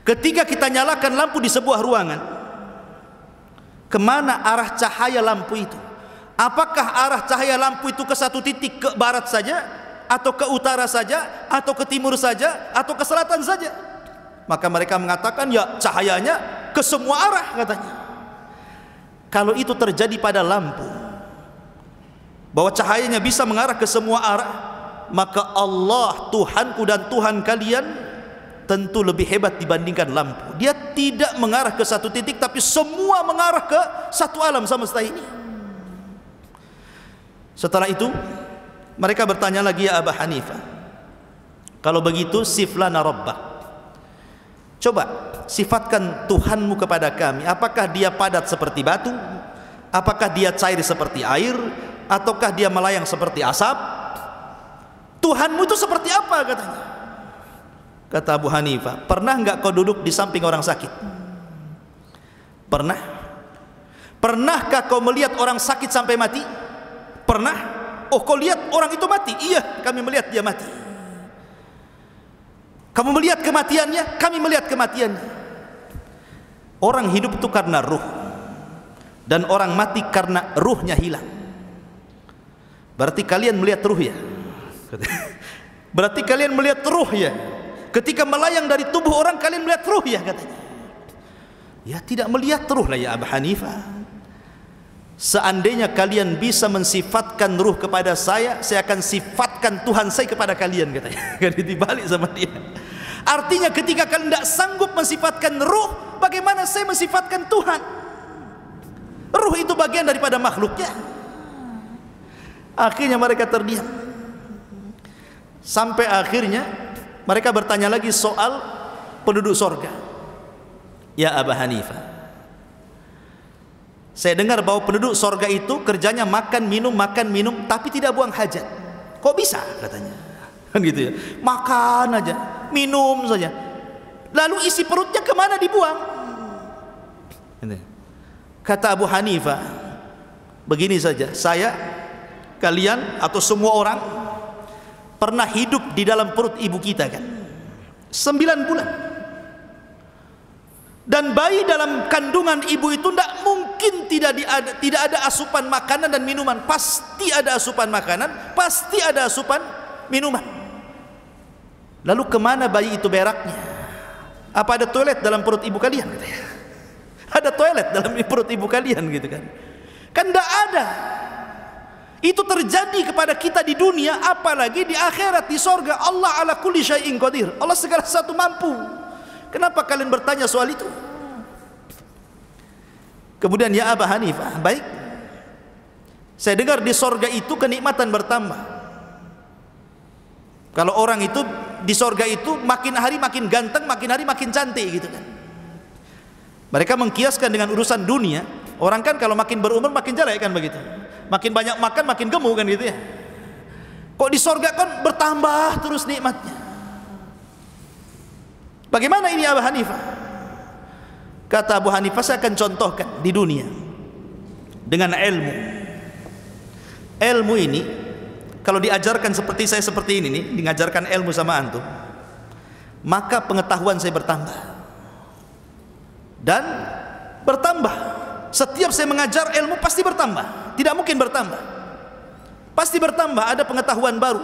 Ketika kita nyalakan lampu di sebuah ruangan, kemana arah cahaya lampu itu? Apakah arah cahaya lampu itu ke satu titik, ke barat saja, atau ke utara saja, atau ke timur saja, atau ke selatan saja? Maka mereka mengatakan, ya cahayanya ke semua arah, katanya. Kalau itu terjadi pada lampu, bahwa cahayanya bisa mengarah ke semua arah, maka Allah Tuhanku dan Tuhan kalian tentu lebih hebat dibandingkan lampu. Dia tidak mengarah ke satu titik, tapi semua mengarah ke satu alam semesta ini. Setelah itu mereka bertanya lagi, ya Abu Hanifah, kalau begitu siflana rabbak, coba sifatkan Tuhanmu kepada kami. Apakah dia padat seperti batu? Apakah dia cair seperti air? Ataukah dia melayang seperti asap? Tuhanmu itu seperti apa, katanya. Kata Abu Hanifah, pernah enggak kau duduk di samping orang sakit? Pernah? Pernahkah kau melihat orang sakit sampai mati? Pernah? Oh, kau lihat orang itu mati? Iya, kami melihat dia mati. Kamu melihat kematiannya? Kami melihat kematiannya. Orang hidup itu karena ruh, dan orang mati karena ruhnya hilang. Berarti kalian melihat ruh ya? Berarti kalian melihat ruh ya? Ketika melayang dari tubuh orang, kalian melihat ruh ya, katanya. Ya, tidak melihat ruh lah ya Abu Hanifah. Seandainya kalian bisa mensifatkan ruh kepada saya akan sifatkan Tuhan saya kepada kalian, katanya. Kan dibalik sama dia. Artinya ketika kalian tidak sanggup mensifatkan ruh, bagaimana saya mensifatkan Tuhan? Ruh itu bagian daripada makhluknya. Akhirnya mereka terdiam. Sampai akhirnya mereka bertanya lagi soal penduduk sorga. Ya Abu Hanifah, saya dengar bahwa penduduk sorga itu kerjanya makan minum, tapi tidak buang hajat. Kok bisa, katanya? Kan gitu ya. Makan aja, minum saja. Lalu isi perutnya kemana dibuang? Kata Abu Hanifah, begini saja, saya, kalian, atau semua orang pernah hidup di dalam perut ibu kita kan 9 bulan, dan bayi dalam kandungan ibu itu tidak mungkin tidak ada asupan makanan dan minuman. Pasti ada asupan makanan, pasti ada asupan minuman. Lalu kemana bayi itu beraknya? Apa ada toilet dalam perut ibu kalian? Ada toilet dalam perut ibu kalian, gitu kan? Kan tidak ada. Itu terjadi kepada kita di dunia, apalagi di akhirat, di sorga. Allah ala kulli syai'in qadir. Allah segala sesuatu mampu. Kenapa kalian bertanya soal itu? Kemudian, ya Abu Hanifah, baik, saya dengar di sorga itu kenikmatan bertambah. Kalau orang itu di sorga itu makin hari makin ganteng, makin hari makin cantik, gitu kan. Mereka mengkiaskan dengan urusan dunia. Orang kan kalau makin berumur makin jelek kan, begitu. Makin banyak makan makin gemuk kan, gitu ya. Kok di sorga kan bertambah terus nikmatnya. Bagaimana ini Abu Hanifah? Kata Abu Hanifah, saya akan contohkan di dunia dengan ilmu. Ilmu ini kalau diajarkan seperti saya seperti ini nih, mengajarkan ilmu sama antum, maka pengetahuan saya bertambah dan bertambah. Setiap saya mengajar ilmu pasti bertambah, tidak mungkin bertambah, pasti bertambah. Ada pengetahuan baru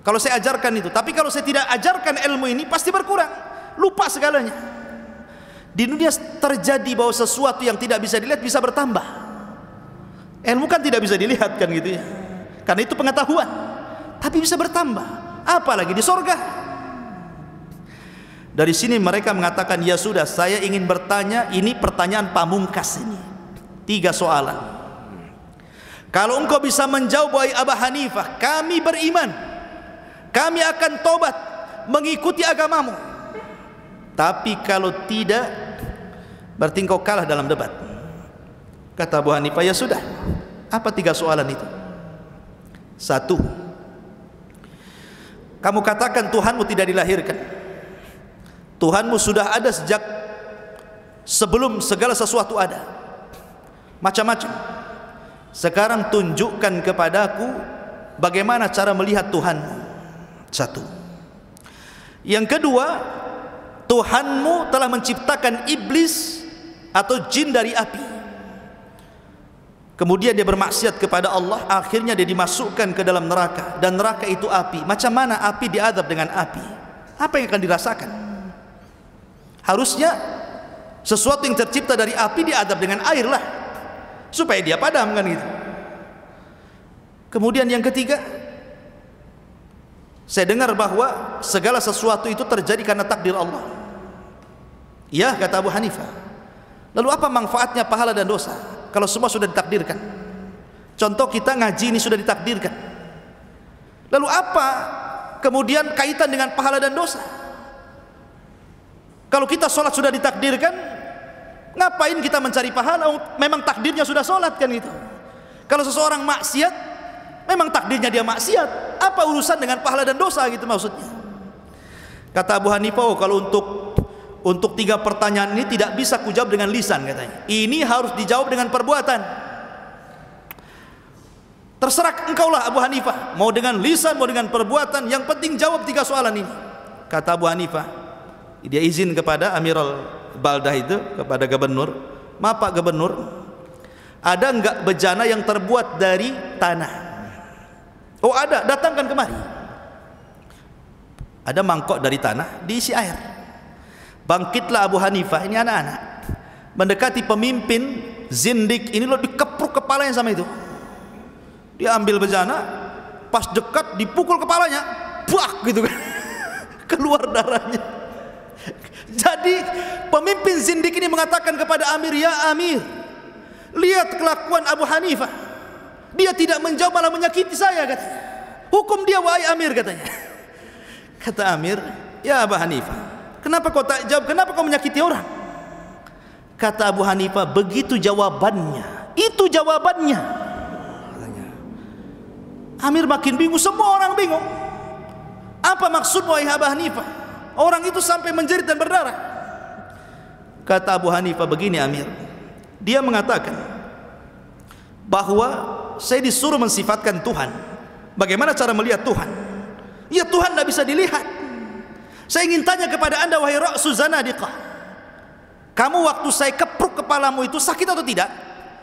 kalau saya ajarkan itu. Tapi kalau saya tidak ajarkan ilmu ini, pasti berkurang, lupa segalanya. Di dunia terjadi bahwa sesuatu yang tidak bisa dilihat bisa bertambah. Ilmu kan tidak bisa dilihat kan gitu ya, karena itu pengetahuan, tapi bisa bertambah. Apalagi di sorga. Dari sini mereka mengatakan, ya sudah, saya ingin bertanya, ini pertanyaan pamungkas ini, 3 soalan. Kalau engkau bisa menjawab, wahai Abu Hanifah, kami beriman, kami akan tobat mengikuti agamamu. Tapi kalau tidak, berarti engkau kalah dalam debat. Kata Abu Hanifah, ya sudah, apa 3 soalan itu? 1, kamu katakan Tuhanmu tidak dilahirkan, Tuhanmu sudah ada sejak sebelum segala sesuatu ada, macam-macam. Sekarang tunjukkan kepadaku bagaimana cara melihat Tuhanmu. 1. Yang kedua, Tuhanmu telah menciptakan iblis atau jin dari api, kemudian dia bermaksiat kepada Allah, akhirnya dia dimasukkan ke dalam neraka, dan neraka itu api. Macam mana api diazab dengan api? Apa yang akan dirasakan? Harusnya sesuatu yang tercipta dari api diazab dengan air lah, supaya dia padam kan gitu. Kemudian yang ketiga, saya dengar bahwa segala sesuatu itu terjadi karena takdir Allah. Ya, kata Abu Hanifah. Lalu apa manfaatnya pahala dan dosa kalau semua sudah ditakdirkan? Contoh, kita ngaji ini sudah ditakdirkan. Lalu apa kemudian kaitan dengan pahala dan dosa? Kalau kita sholat sudah ditakdirkan, ngapain kita mencari pahala? Memang takdirnya sudah sholat kan gitu. Kalau seseorang maksiat, memang takdirnya dia maksiat. Apa urusan dengan pahala dan dosa gitu maksudnya? Kata Abu Hanifah, oh, kalau untuk 3 pertanyaan ini tidak bisa kujawab dengan lisan katanya. Ini harus dijawab dengan perbuatan. Terserah engkaulah Abu Hanifah, mau dengan lisan mau dengan perbuatan, yang penting jawab 3 soalan ini. Kata Abu Hanifah, dia izin kepada Amirul Baldah itu, kepada gubernur, maaf Pak Gubernur, ada enggak bejana yang terbuat dari tanah? Oh ada, datangkan kemari. Ada mangkok dari tanah diisi air. Bangkitlah Abu Hanifah, ini anak-anak, mendekati pemimpin zindik ini, lo dikepruk kepalanya sama itu. Dia ambil bejana, pas dekat dipukul kepalanya, buak gitu kan, keluar darahnya. Jadi pemimpin zindik ini mengatakan kepada Amir, ya Amir, lihat kelakuan Abu Hanifah, dia tidak menjawab malah menyakiti saya katanya. Hukum dia wahai Amir katanya. Kata Amir, ya Abu Hanifah, kenapa kau tak jawab, kenapa kau menyakiti orang? Kata Abu Hanifah, begitu jawabannya, itu jawabannya. Amir makin bingung, semua orang bingung. Apa maksud wahai Abu Hanifah? Orang itu sampai menjerit dan berdarah. Kata Abu Hanifah, begini Amir, dia mengatakan bahwa saya disuruh mensifatkan Tuhan. Bagaimana cara melihat Tuhan? Ya Tuhan tidak bisa dilihat. Saya ingin tanya kepada anda wahai Ra'su Zanadiqah, kamu waktu saya kepruk kepalamu itu sakit atau tidak?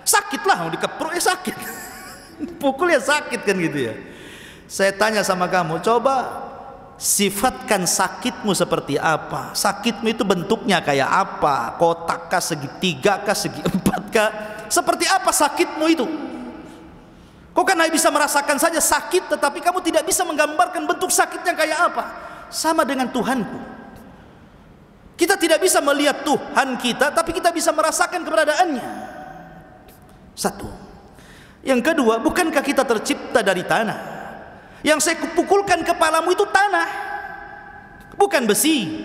Sakitlah, mau dikepruk ya sakit. Pukul ya sakit kan gitu ya. Saya tanya sama kamu, coba sifatkan sakitmu seperti apa? Sakitmu itu bentuknya kayak apa? Kotak kah, segitiga kah, segi empat kah? Seperti apa sakitmu itu? Kau kan hanya bisa merasakan saja sakit, tetapi kamu tidak bisa menggambarkan bentuk sakitnya kayak apa. Sama dengan Tuhanku, kita tidak bisa melihat Tuhan kita, tapi kita bisa merasakan keberadaannya. 1. Yang kedua, bukankah kita tercipta dari tanah? Yang saya pukulkan kepalamu itu tanah, bukan besi.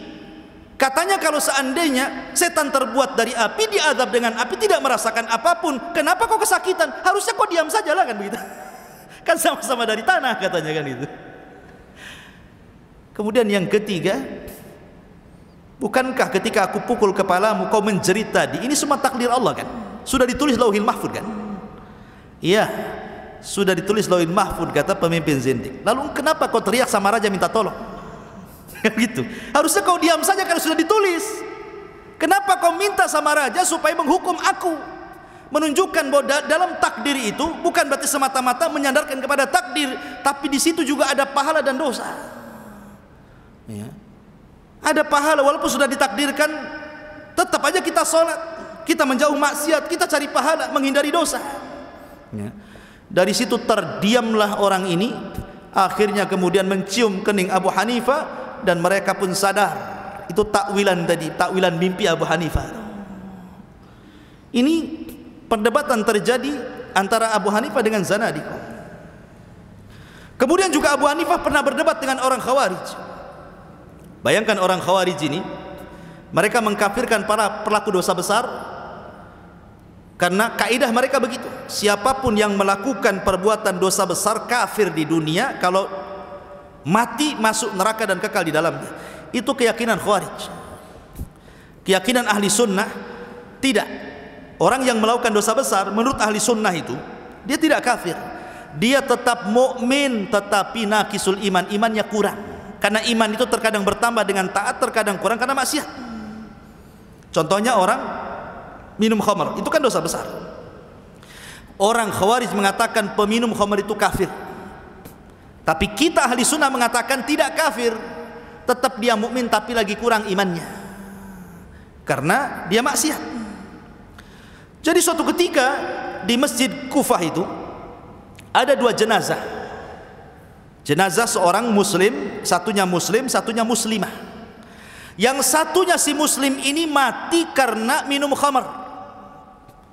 Katanya kalau seandainya setan terbuat dari api, diazab dengan api, tidak merasakan apapun. Kenapa kau kesakitan? Harusnya kau diam saja lah kan begitu. Kan sama-sama dari tanah katanya kan itu. Kemudian yang ketiga, Bukankah ketika aku pukul kepalamu kau menjerit tadi? Ini semua takdir Allah kan? Sudah ditulis Lauhil Mahfuz kan? Iya, sudah ditulis Lauhil Mahfuz, kata pemimpin zindik. Lalu kenapa kau teriak sama raja minta tolong? Gitu. Harusnya kau diam saja kalau sudah ditulis. Kenapa kau minta sama raja supaya menghukum aku? Menunjukkan bahwa dalam takdir itu bukan berarti semata-mata menyandarkan kepada takdir, tapi di situ juga ada pahala dan dosa. Ya. Ada pahala walaupun sudah ditakdirkan, tetap aja kita sholat, kita menjauh maksiat, kita cari pahala, menghindari dosa. Ya. Dari situ terdiamlah orang ini, akhirnya kemudian mencium kening Abu Hanifah dan mereka pun sadar itu takwilan tadi, takwilan mimpi Abu Hanifah. Ini perdebatan terjadi antara Abu Hanifah dengan Zanadiqah. Kemudian juga Abu Hanifah pernah berdebat dengan orang Khawarij. Bayangkan orang Khawarij ini, mereka mengkafirkan para pelaku dosa besar karena kaidah mereka begitu, siapapun yang melakukan perbuatan dosa besar kafir di dunia, kalau mati masuk neraka dan kekal di dalamnya. Itu keyakinan Khawarij. Keyakinan ahli sunnah tidak. Orang yang melakukan dosa besar menurut ahli sunnah itu dia tidak kafir, dia tetap mukmin, tetapi naqisul iman, imannya kurang. Karena iman itu terkadang bertambah dengan taat, terkadang kurang karena maksiat. Contohnya orang minum khamar, itu kan dosa besar. Orang Khawarij mengatakan peminum khamar itu kafir, tapi kita ahli sunnah mengatakan tidak kafir, tetap dia mukmin tapi lagi kurang imannya karena dia maksiat. Jadi suatu ketika di masjid Kufah itu ada dua jenazah. Jenazah seorang muslim, satunya muslimah. Yang satunya si muslim ini mati karena minum khamar,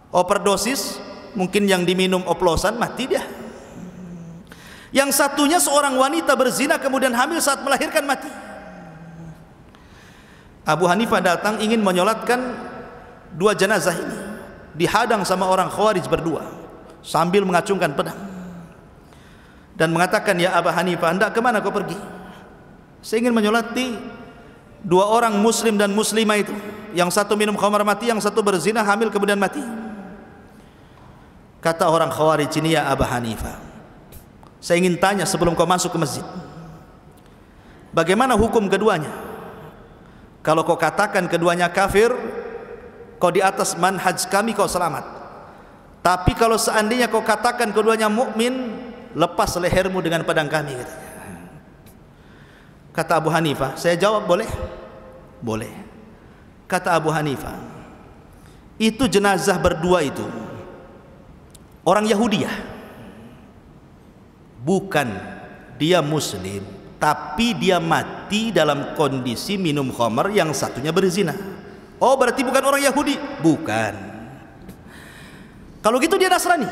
overdosis, mungkin yang diminum oplosan, mati dia. Yang satunya seorang wanita berzina kemudian hamil saat melahirkan, mati. Abu Hanifah datang ingin menyolatkan dua jenazah ini, dihadang sama orang Khawarij berdua sambil mengacungkan pedang dan mengatakan, ya Abu Hanifah, hendak kemana kau pergi? Saya ingin menyolati dua orang muslim dan muslimah itu, yang satu minum khamar mati, yang satu berzina hamil kemudian mati. Kata orang Khawarij ini, ya Abu Hanifah, saya ingin tanya sebelum kau masuk ke masjid, bagaimana hukum keduanya? Kalau kau katakan keduanya kafir, kau di atas manhaj kami, kau selamat. Tapi kalau seandainya kau katakan keduanya mukmin, lepas lehermu dengan pedang kami, katanya. Kata Abu Hanifah, saya jawab, boleh? Boleh. Kata Abu Hanifah, itu jenazah berdua itu orang Yahudiyah, bukan dia muslim, tapi dia mati dalam kondisi minum khamar, yang satunya berzina. Oh, berarti bukan orang Yahudi? Bukan. Kalau gitu dia Nasrani.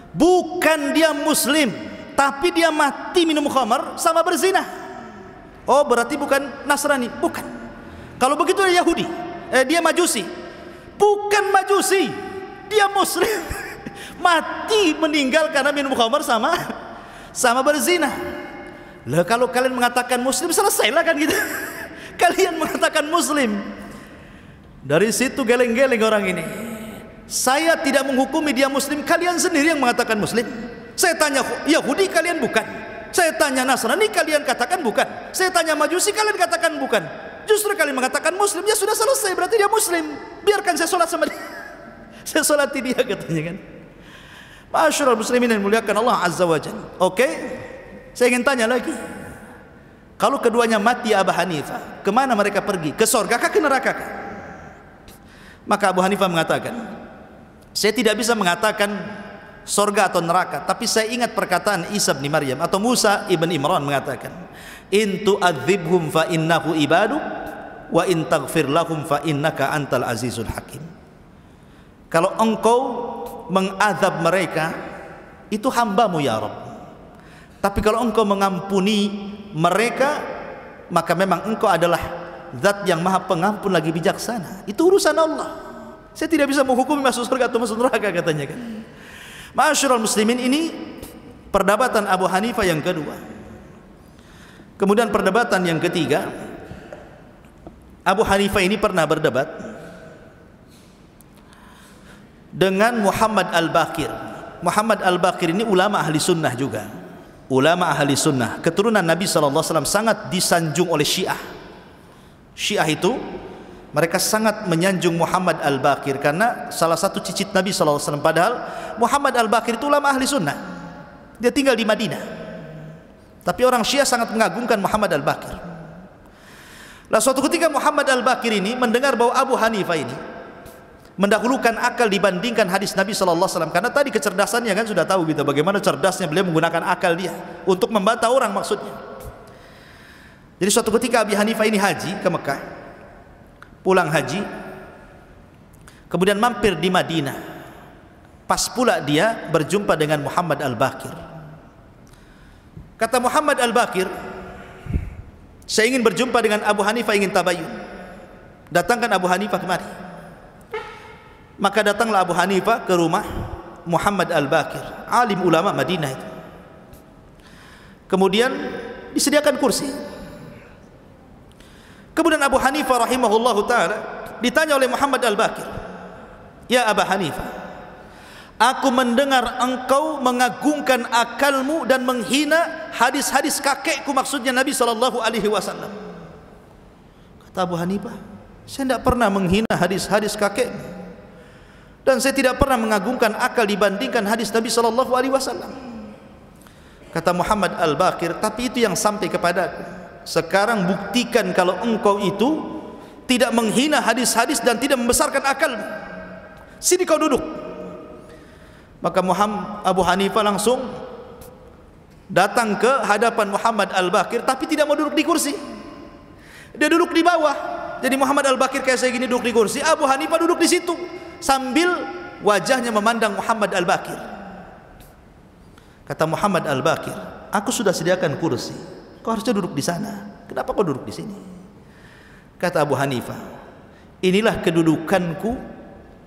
Bukan dia muslim, tapi dia mati minum khamar sama berzina. Oh, berarti bukan Nasrani? Bukan. Kalau begitu dia Yahudi, dia Majusi. Bukan Majusi, dia muslim. Mati meninggal karena minum khamar sama berzina. Lah kalau kalian mengatakan muslim, selesailah kan gitu. Kalian mengatakan muslim. Dari situ geleng-geleng orang ini. Saya tidak menghukumi dia muslim, kalian sendiri yang mengatakan muslim. Saya tanya Yahudi, kalian bukan. Saya tanya Nasrani, kalian katakan bukan. Saya tanya Majusi, kalian katakan bukan. Justru kalian mengatakan muslim, ya sudah selesai, berarti dia muslim. Biarkan saya sholat sama dia. Saya sholati dia, katanya kan. Ma'asyiral muslimin yang muliakan Allah Azza wa Jalla. Oke, saya ingin tanya lagi, kalau keduanya mati Abu Hanifah, kemana mereka pergi? Ke surga kah, ke neraka kah? Maka Abu Hanifah mengatakan, saya tidak bisa mengatakan surga atau neraka, tapi saya ingat perkataan Isa bin Maryam atau Musa ibn Imran mengatakan, in tu'adzibhum fa innahu ibaduk wa in taghfir lahum fa innaka antal azizul hakim. Kalau engkau mengadab mereka, itu hambamu ya Rabb. Tapi kalau engkau mengampuni mereka, maka memang engkau adalah zat yang maha pengampun lagi bijaksana. Itu urusan Allah. Saya tidak bisa menghukumi masuk surga atau masuk neraka, katanya kan. Ma'asyiral muslimin, ini perdebatan Abu Hanifah yang kedua. Kemudian perdebatan yang ketiga, Abu Hanifah ini pernah berdebat dengan Muhammad Al-Baqir. Muhammad Al-Baqir ini ulama ahli sunnah juga, ulama ahli sunnah, keturunan Nabi SAW, sangat disanjung oleh Syiah. Syiah itu mereka sangat menyanjung Muhammad Al-Baqir karena salah satu cicit Nabi SAW. Padahal Muhammad Al-Baqir itu ulama ahli sunnah, dia tinggal di Madinah, tapi orang Syiah sangat mengagungkan Muhammad Al-Baqir. Lah suatu ketika Muhammad Al-Baqir ini mendengar bahwa Abu Hanifah ini mendahulukan akal dibandingkan hadis Nabi SAW, karena tadi kecerdasannya kan sudah tahu gitu, bagaimana cerdasnya beliau menggunakan akal dia untuk membantah orang maksudnya. Jadi suatu ketika Abu Hanifah ini haji ke Mekah, pulang haji, kemudian mampir di Madinah. Pas pula dia berjumpa dengan Muhammad Al-Baqir. Kata Muhammad Al-Baqir, saya ingin berjumpa dengan Abu Hanifah, ingin tabayun. Datangkan Abu Hanifah kemari. Maka datanglah Abu Hanifah ke rumah Muhammad Al-Baqir, alim ulama Madinah itu. Kemudian disediakan kursi. Kemudian Abu Hanifah rahimahullahu ta'ala ditanya oleh Muhammad Al-Baqir, "Ya Abu Hanifah, aku mendengar engkau mengagungkan akalmu dan menghina hadis-hadis kakekku," maksudnya Nabi SAW. Kata Abu Hanifah, "Saya tidak pernah menghina hadis-hadis kakekmu, dan saya tidak pernah mengagungkan akal dibandingkan hadis Nabi SAW." Kata Muhammad Al-Baqir, "Tapi itu yang sampai kepadaku. Sekarang buktikan kalau engkau itu tidak menghina hadis-hadis dan tidak membesarkan akalmu. Sini kau duduk." Maka Abu Hanifah langsung datang ke hadapan Muhammad Al-Baqir, tapi tidak mau duduk di kursi. Dia duduk di bawah. Jadi Muhammad Al-Baqir kayak saya gini duduk di kursi, Abu Hanifah duduk di situ sambil wajahnya memandang Muhammad Al-Baqir. Kata Muhammad Al-Baqir, "Aku sudah sediakan kursi, kau harusnya duduk di sana. Kenapa kau duduk di sini?" Kata Abu Hanifah, "Inilah kedudukanku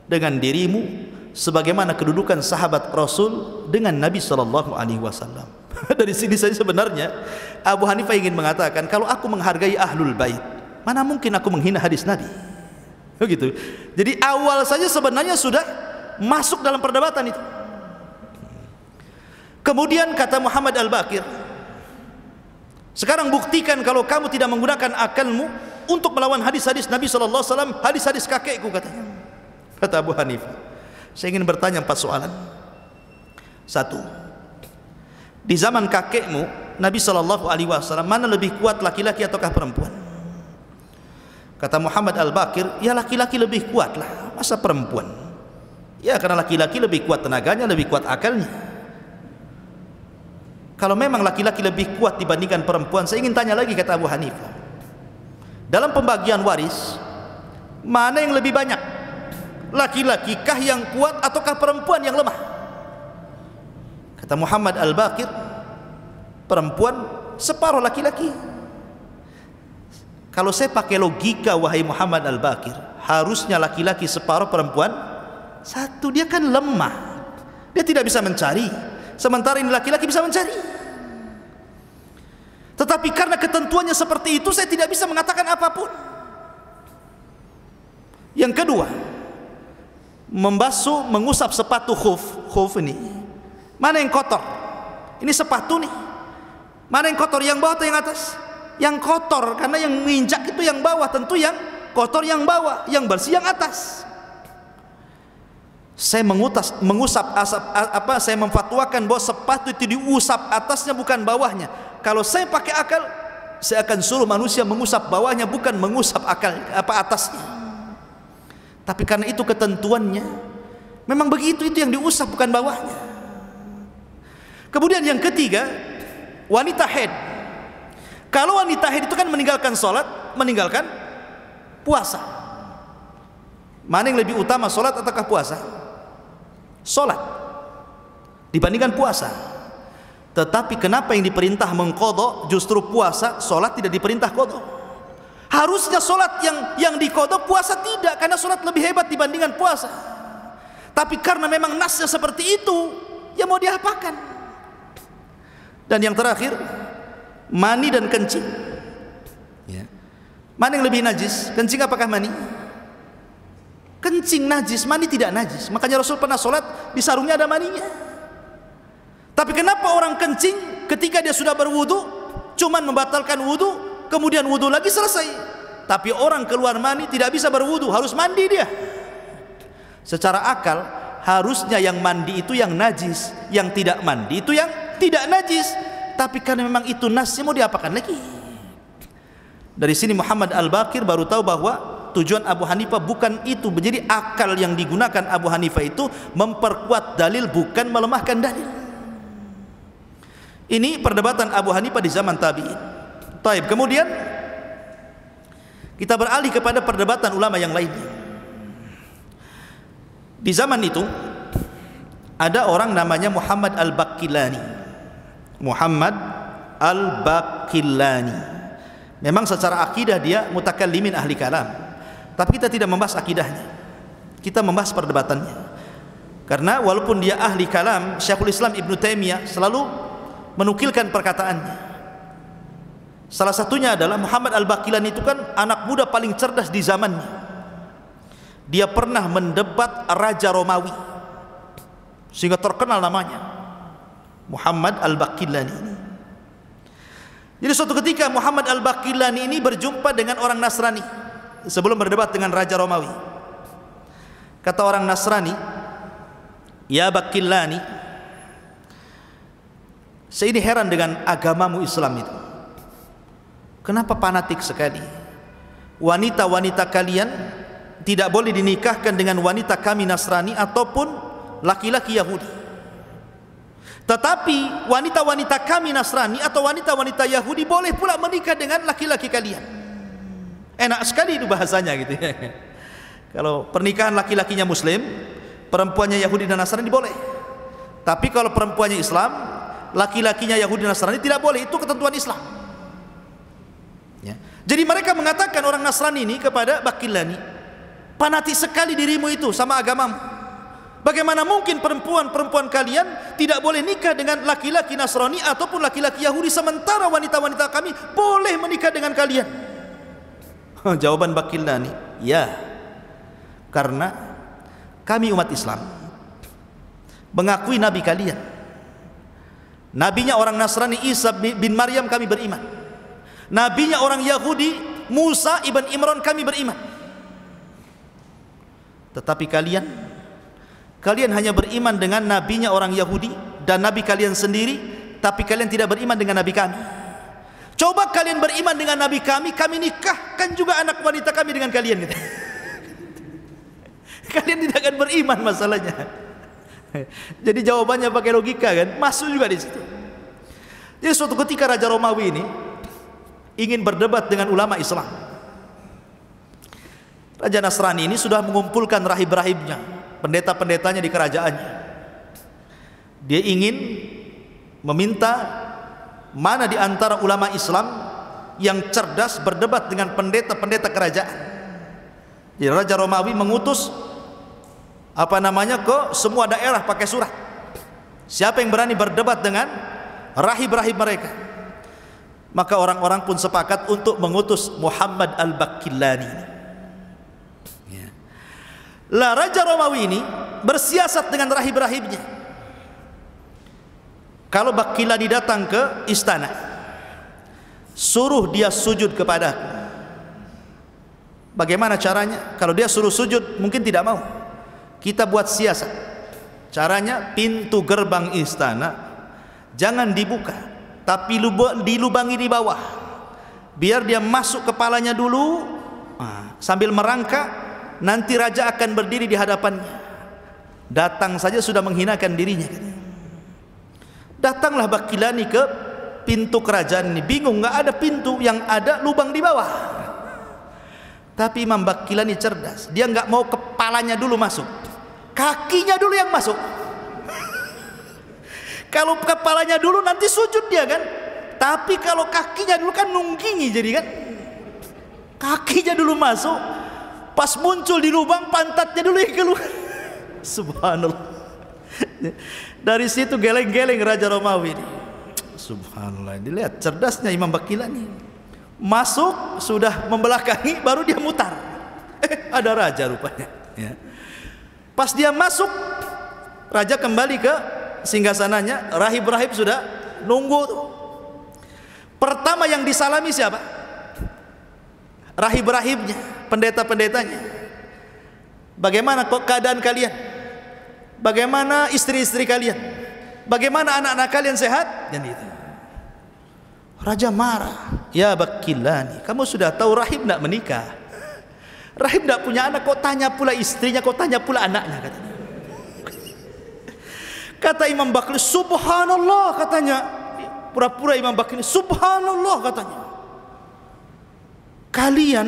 dengan dirimu sebagaimana kedudukan sahabat Rasul dengan Nabi SAW." Dari sini saja sebenarnya Abu Hanifah ingin mengatakan, kalau aku menghargai Ahlul Bait, mana mungkin aku menghina hadis Nabi. Begitu. Jadi awal saja sebenarnya sudah masuk dalam perdebatan itu. Kemudian kata Muhammad Al-Baqir, "Sekarang buktikan kalau kamu tidak menggunakan akalmu untuk melawan hadis-hadis Nabi SAW, hadis-hadis kakekku," katanya. Kata Abu Hanifah, "Saya ingin bertanya 4 soalan. Satu, di zaman kakekmu Nabi SAW, mana lebih kuat, laki-laki ataukah perempuan?" Kata Muhammad Al-Baqir, "Ya laki-laki lebih kuat lah, masa perempuan? Ya karena laki-laki lebih kuat tenaganya, lebih kuat akalnya. Kalau memang laki-laki lebih kuat dibandingkan perempuan, saya ingin tanya lagi," kata Abu Hanifah, "dalam pembagian waris, mana yang lebih banyak? Laki-laki kah yang kuat ataukah perempuan yang lemah?" Kata Muhammad Al-Baqir, "Perempuan separuh laki-laki." Kalau saya pakai logika, wahai Muhammad Al-Baqir, harusnya laki-laki separuh, perempuan satu. Dia kan lemah, dia tidak bisa mencari, sementara ini laki-laki bisa mencari. Tetapi karena ketentuannya seperti itu, saya tidak bisa mengatakan apapun. Yang kedua, membasuh, mengusap sepatu khuf ini, mana yang kotor? Ini sepatu nih, mana yang kotor, yang bawah atau yang atas? Yang kotor, karena yang menginjak itu yang bawah, tentu yang kotor yang bawah, yang bersih yang atas. Saya mengusap saya memfatwakan bahwa sepatu itu diusap atasnya bukan bawahnya. Kalau saya pakai akal, saya akan suruh manusia mengusap bawahnya, bukan mengusap atasnya. Tapi karena itu ketentuannya, memang begitu, itu yang diusap bukan bawahnya. Kemudian yang ketiga, wanita haid. Kalau wanita haid itu kan meninggalkan sholat, meninggalkan puasa. Mana yang lebih utama, sholat ataukah puasa? Sholat dibandingkan puasa. Tetapi kenapa yang diperintah mengqadha justru puasa, sholat tidak diperintah qadha? Harusnya sholat yang diqadha, puasa tidak, karena sholat lebih hebat dibandingkan puasa. Tapi karena memang nasnya seperti itu, ya mau diapakan. Dan yang terakhir, mani dan kencing. Ya. Mana yang lebih najis? Kencing apakah mani? Kencing najis, mani tidak najis. Makanya Rasul pernah sholat, di sarungnya ada maninya. Tapi kenapa orang kencing ketika dia sudah berwudu, cuman membatalkan wudu, kemudian wudu lagi selesai. Tapi orang keluar mani tidak bisa berwudu, harus mandi dia. Secara akal, harusnya yang mandi itu yang najis, yang tidak mandi itu yang tidak najis. Tapi karena memang itu nasnya, mau diapakan lagi? Dari sini Muhammad Al-Baqir baru tahu bahwa tujuan Abu Hanifah bukan itu. Jadi akal yang digunakan Abu Hanifah itu memperkuat dalil, bukan melemahkan dalil. Ini perdebatan Abu Hanifah di zaman tabi'in. Taib. Kemudian kita beralih kepada perdebatan ulama yang lainnya. Di zaman itu ada orang namanya Muhammad Al-Baqillani. Muhammad Al-Baqillani. Memang secara akidah dia mutakallimin ahli kalam, tapi kita tidak membahas akidahnya, kita membahas perdebatannya. Karena walaupun dia ahli kalam, Syekhul Islam Ibnu Taimiyah selalu menukilkan perkataannya. Salah satunya adalah Muhammad Al-Baqillani itu kan anak muda paling cerdas di zamannya. Dia pernah mendebat Raja Romawi sehingga terkenal namanya Muhammad Al-Baqillani ini. Jadi suatu ketika Muhammad Al-Baqillani ini berjumpa dengan orang Nasrani sebelum berdebat dengan Raja Romawi. Kata orang Nasrani, "Ya Baqillani, saya ini heran dengan agamamu Islam itu. Kenapa fanatik sekali? Wanita-wanita kalian tidak boleh dinikahkan dengan wanita kami Nasrani ataupun laki-laki Yahudi. Tetapi wanita-wanita kami Nasrani atau wanita-wanita Yahudi boleh pula menikah dengan laki-laki kalian." Enak sekali itu bahasanya gitu ya. Kalau pernikahan laki-lakinya Muslim, perempuannya Yahudi dan Nasrani boleh. Tapi kalau perempuannya Islam, laki-lakinya Yahudi dan Nasrani tidak boleh. Itu ketentuan Islam ya. Jadi mereka mengatakan orang Nasrani ini kepada Baqillani, "Fanatik sekali dirimu itu sama agamamu. Bagaimana mungkin perempuan-perempuan kalian tidak boleh nikah dengan laki-laki Nasrani ataupun laki-laki Yahudi, sementara wanita-wanita kami boleh menikah dengan kalian?" Jawaban Baqillani, "Ya, karena kami umat Islam mengakui nabi kalian. Nabinya orang Nasrani Isa bin Maryam kami beriman. Nabinya orang Yahudi Musa ibn Imran kami beriman. Tetapi kalian hanya beriman dengan nabinya orang Yahudi dan nabi kalian sendiri, tapi kalian tidak beriman dengan nabi kami. Coba kalian beriman dengan nabi kami nikahkan juga anak wanita kami dengan kalian gitu. Kalian tidak akan beriman masalahnya." Jadi jawabannya pakai logika kan, masuk juga di situ. Jadi suatu ketika Raja Romawi ini ingin berdebat dengan ulama Islam. Raja Nasrani ini sudah mengumpulkan rahib-rahibnya, pendeta-pendetanya di kerajaannya. Dia ingin meminta mana di antara ulama Islam yang cerdas berdebat dengan pendeta-pendeta kerajaan. Jadi Raja Romawi mengutus ke semua daerah pakai surat. Siapa yang berani berdebat dengan rahib-rahib mereka? Maka orang-orang pun sepakat untuk mengutus Muhammad Al-Baqillani. Lah Raja Romawi ini bersiasat dengan rahib-rahibnya. Kalau Baqillani datang ke istana, suruh dia sujud kepadaku. Bagaimana caranya? Kalau dia suruh sujud mungkin tidak mau. Kita buat siasat. Caranya pintu gerbang istana jangan dibuka, tapi dilubangi di bawah. Biar dia masuk kepalanya dulu, sambil merangkak. Nanti raja akan berdiri di hadapannya. Datang saja sudah menghinakan dirinya. Datanglah Baqillani ke pintu kerajaan ini. Bingung, nggak ada pintu, yang ada lubang di bawah. Tapi Imam Baqillani cerdas. Dia nggak mau kepalanya dulu masuk, kakinya dulu yang masuk. Kalau kepalanya dulu nanti sujud dia kan. Tapi kalau kakinya dulu kan nunggingi, jadi kan kakinya dulu masuk. Pas muncul di lubang, pantatnya dulu yang keluar. Subhanallah. Dari situ geleng-geleng Raja Romawi ini. Subhanallah. Dilihat cerdasnya Imam Baqillani. Masuk sudah membelakangi, baru dia mutar. Ada raja rupanya. Ya. Pas dia masuk, raja kembali ke singgasananya. Rahib-rahib sudah nunggu. Pertama yang disalami siapa? Rahib-rahibnya, pendeta-pendetanya. Bagaimana keadaan kalian? Bagaimana istri-istri kalian? Bagaimana anak-anak kalian sehat? Dan itu. Raja marah. Ya Bakilani, kamu sudah tahu rahib tidak menikah. Rahib tidak punya anak, kok tanya pula istrinya, kok tanya pula anaknya, katanya. Kata Imam Bakli, subhanallah, katanya. Pura-pura Imam Bakli, subhanallah, katanya. Kalian,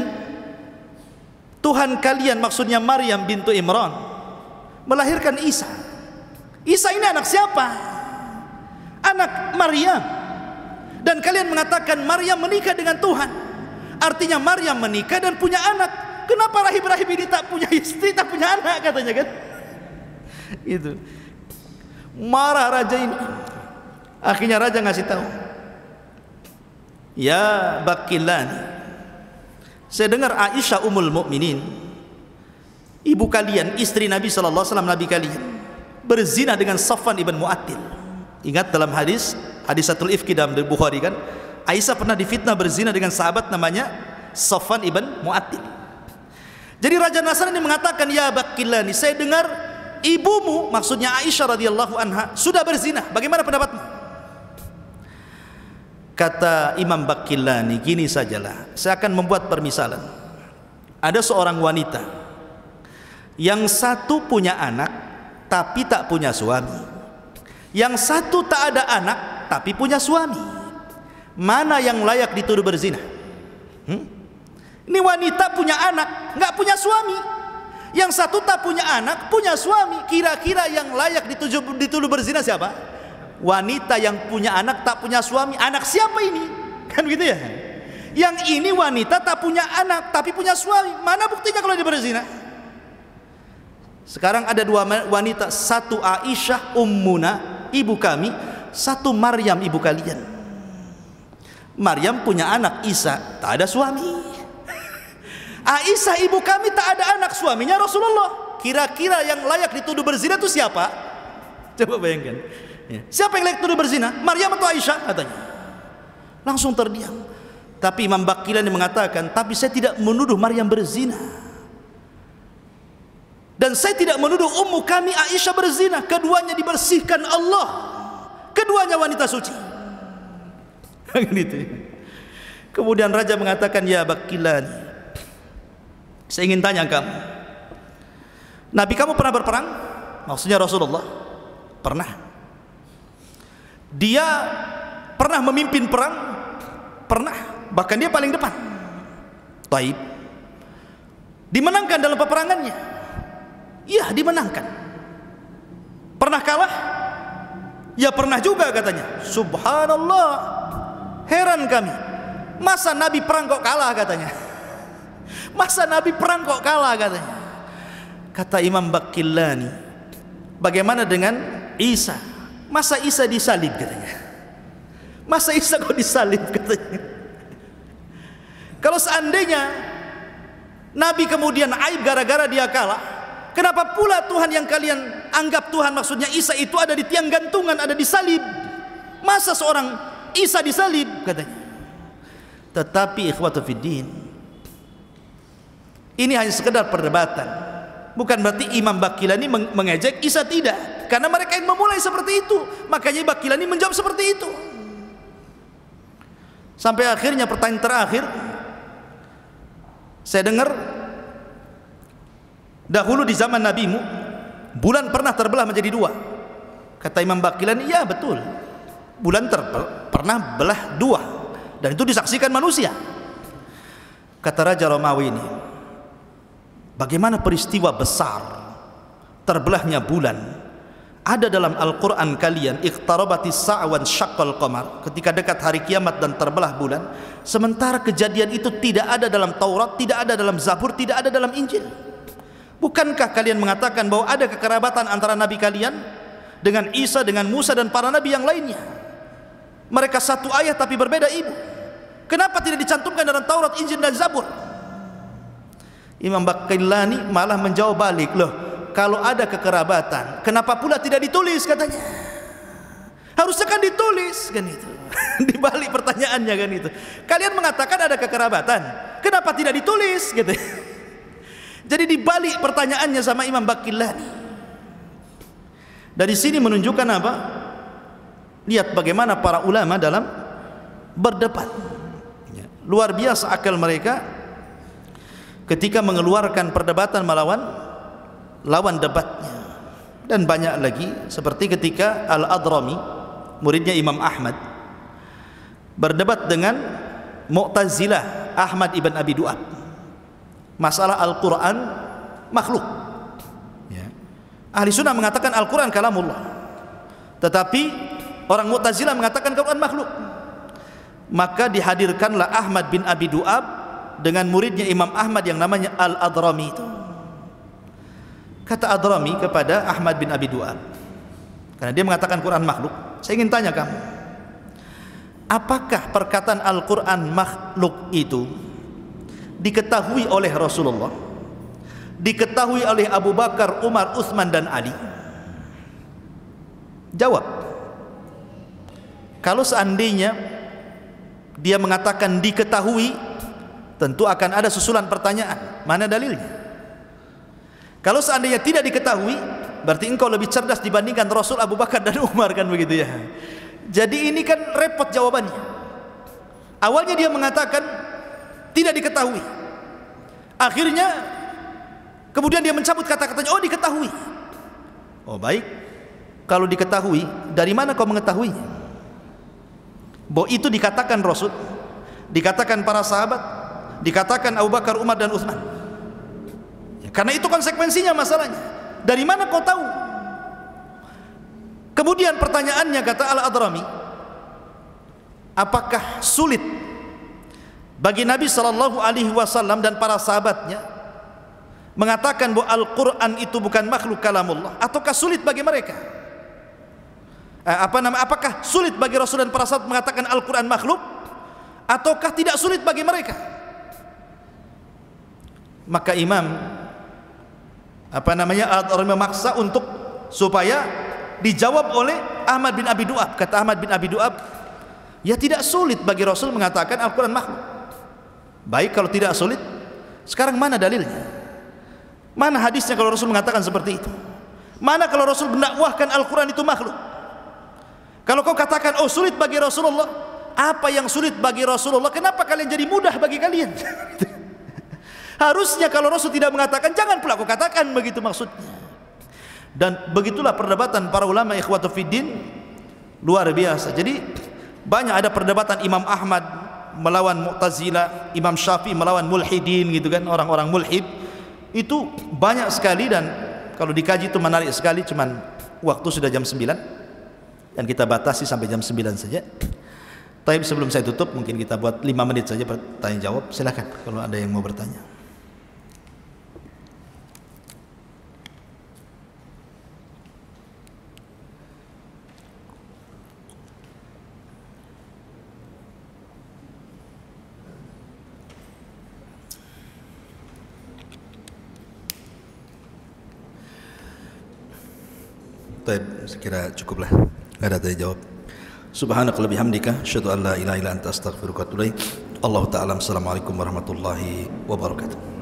Tuhan kalian, maksudnya Maryam bintu Imran, melahirkan Isa. Isa ini anak siapa? Anak Maryam. Dan kalian mengatakan Maryam menikah dengan Tuhan. Artinya Maryam menikah dan punya anak. Kenapa rahib-rahib ini tak punya istri, tak punya anak, katanya kan? Itu. Marah raja ini. Akhirnya raja ngasih tahu. Ya Bakilani, saya dengar Aisyah Ummul Mukminin, ibu kalian, istri Nabi sallallahu alaihi wasallam, nabi kalian, berzina dengan Safwan ibn Mu'attil. Ingat dalam hadisatul ifki dalam Bukhari kan, Aisyah pernah difitnah berzina dengan sahabat namanya Safwan ibn Mu'attil. Jadi Raja Nasrani mengatakan, ya Bakilani, saya dengar ibumu, maksudnya Aisyah radhiyallahu anha, sudah berzina. Bagaimana pendapatmu? Kata Imam Bakilani, gini sajalah, saya akan membuat permisalan. Ada seorang wanita, yang satu punya anak tapi tak punya suami, yang satu tak ada anak tapi punya suami. Mana yang layak dituduh berzina? Ini wanita punya anak, nggak punya suami. Yang satu tak punya anak, punya suami. Kira-kira yang layak dituduh berzina siapa? Wanita yang punya anak tak punya suami. Anak siapa ini? Kan gitu ya. Yang ini wanita tak punya anak tapi punya suami. Mana buktinya kalau dia berzina? Sekarang ada dua wanita, satu Aisyah ummuna, ibu kami, satu Maryam, ibu kalian. Maryam punya anak Isa, tak ada suami. Aisyah ibu kami tak ada anak, suaminya Rasulullah. Kira-kira yang layak dituduh berzina itu siapa? Coba bayangkan. Siapa yang layak dituduh berzina? Maryam atau Aisyah? Katanya. Langsung terdiam. Tapi Imam Bakilani mengatakan, tapi saya tidak menuduh Maryam berzina. Dan saya tidak menuduh ummu kami Aisyah berzina. Keduanya dibersihkan Allah. Keduanya wanita suci. Gitu. Kemudian raja mengatakan, ya Bakilani, saya ingin tanya kamu, Nabi kamu pernah berperang? Maksudnya Rasulullah pernah. Dia pernah memimpin perang? Pernah. Bahkan dia paling depan. Taib. Dimenangkan dalam peperangannya? Iya, dimenangkan. Pernah kalah? Ya pernah juga, katanya. Subhanallah, heran kami, masa Nabi perang kok kalah, katanya. Masa Nabi perang kok kalah, katanya. Kata Imam Bakilani, bagaimana dengan Isa? Masa Isa disalib, katanya. Masa Isa kok disalib, katanya. Kalau seandainya Nabi kemudian aib gara-gara dia kalah, kenapa pula Tuhan yang kalian anggap Tuhan, maksudnya Isa itu ada di tiang gantungan, ada disalib? Masa seorang Isa disalib, katanya. Tetapi ikhwatu fiddin, ini hanya sekedar perdebatan. Bukan berarti Imam Bakilani mengejek Isa, tidak. Karena mereka yang memulai seperti itu. Makanya Bakilani menjawab seperti itu. Sampai akhirnya pertanyaan terakhir, saya dengar dahulu di zaman nabimu, bulan pernah terbelah menjadi dua. Kata Imam Bakilani, ya betul, bulan pernah belah dua, dan itu disaksikan manusia. Kata Raja Romawi ini, bagaimana peristiwa besar terbelahnya bulan ada dalam Al-Quran kalian, iqtarabatis sa'wan syaqqal qamar, ketika dekat hari kiamat dan terbelah bulan. Sementara kejadian itu tidak ada dalam Taurat, tidak ada dalam Zabur, tidak ada dalam Injil. Bukankah kalian mengatakan bahwa ada kekerabatan antara nabi kalian dengan Isa, dengan Musa dan para nabi yang lainnya? Mereka satu ayah tapi berbeda ibu. Kenapa tidak dicantumkan dalam Taurat, Injil dan Zabur? Imam Baqillani malah menjawab balik, loh, kalau ada kekerabatan, kenapa pula tidak ditulis, katanya. Harusnya kan ditulis, kan itu. Dibalik pertanyaannya, kan itu. Kalian mengatakan ada kekerabatan, kenapa tidak ditulis, gitu. Jadi dibalik pertanyaannya sama Imam Baqillani. Dari sini menunjukkan apa? Lihat bagaimana para ulama dalam berdebat. Luar biasa akal mereka ketika mengeluarkan perdebatan melawan lawan debatnya. Dan banyak lagi, seperti ketika Al-Adrami, muridnya Imam Ahmad, berdebat dengan Mu'tazilah Ahmad ibn Abi Du'ab masalah Al-Quran makhluk. Ahli sunnah mengatakan Al-Quran kalamullah, tetapi orang Mu'tazilah mengatakan Al-Quran makhluk. Maka dihadirkanlah Ahmad bin Abi Du'ab dengan muridnya Imam Ahmad yang namanya Al-Adrami itu. Kata Adrami kepada Ahmad bin Abi Du'ab, karena dia mengatakan Quran makhluk, saya ingin tanya kamu, apakah perkataan Al-Quran makhluk itu diketahui oleh Rasulullah, diketahui oleh Abu Bakar, Umar, Utsman dan Ali? Jawab. Kalau seandainya dia mengatakan diketahui, tentu akan ada susulan pertanyaan, mana dalilnya? Kalau seandainya tidak diketahui, berarti engkau lebih cerdas dibandingkan Rasul, Abu Bakar dan Umar, kan begitu ya. Jadi ini kan repot jawabannya. Awalnya dia mengatakan tidak diketahui, akhirnya kemudian dia mencabut kata-katanya, oh diketahui. Oh baik, kalau diketahui, dari mana kau mengetahuinya? Bahwa itu dikatakan Rasul, dikatakan para sahabat, dikatakan Abu Bakar, Umar dan Utsman. Ya, karena itu konsekuensinya masalahnya. Dari mana kau tahu? Kemudian pertanyaannya, kata Al-Adrami, apakah sulit bagi Nabi SAW dan para sahabatnya mengatakan bahwa Al-Quran itu bukan makhluk kalamullah, ataukah sulit bagi mereka? Apakah sulit bagi Rasul dan para sahabat mengatakan Al-Quran makhluk, ataukah tidak sulit bagi mereka? Maka Imam Al-Adrami memaksa untuk supaya dijawab oleh Ahmad bin Abi Du'ab. Kata Ahmad bin Abi Du'ab, ya tidak sulit bagi Rasul mengatakan Al-Quran makhluk. Baik, kalau tidak sulit, sekarang mana dalilnya? Mana hadisnya kalau Rasul mengatakan seperti itu? Mana kalau Rasul mendakwahkan Al-Quran itu makhluk? Kalau kau katakan, oh sulit bagi Rasulullah, apa yang sulit bagi Rasulullah, kenapa kalian jadi mudah bagi kalian? Harusnya kalau Rasul tidak mengatakan, jangan pula kau katakan, begitu maksudnya. Dan begitulah perdebatan para ulama ikhwatu fiddin, luar biasa. Jadi banyak ada perdebatan Imam Ahmad melawan Mu'tazilah, Imam Syafi'i melawan mulhidin, gitu kan, orang-orang mulhid. Itu banyak sekali, dan kalau dikaji itu menarik sekali. Cuman waktu sudah jam 9 dan kita batasi sampai jam 9 saja. Tapi sebelum saya tutup, mungkin kita buat 5 menit saja bertanya jawab. Silakan kalau ada yang mau bertanya. Baik, sekira cukuplah. Ada tanya jawab. Subhanakallahumma bihamdika asyhadu an la ilaha illa anta astaghfiruka wa atubu ilaik. Allahu ta'ala. Assalamualaikum warahmatullahi wabarakatuh.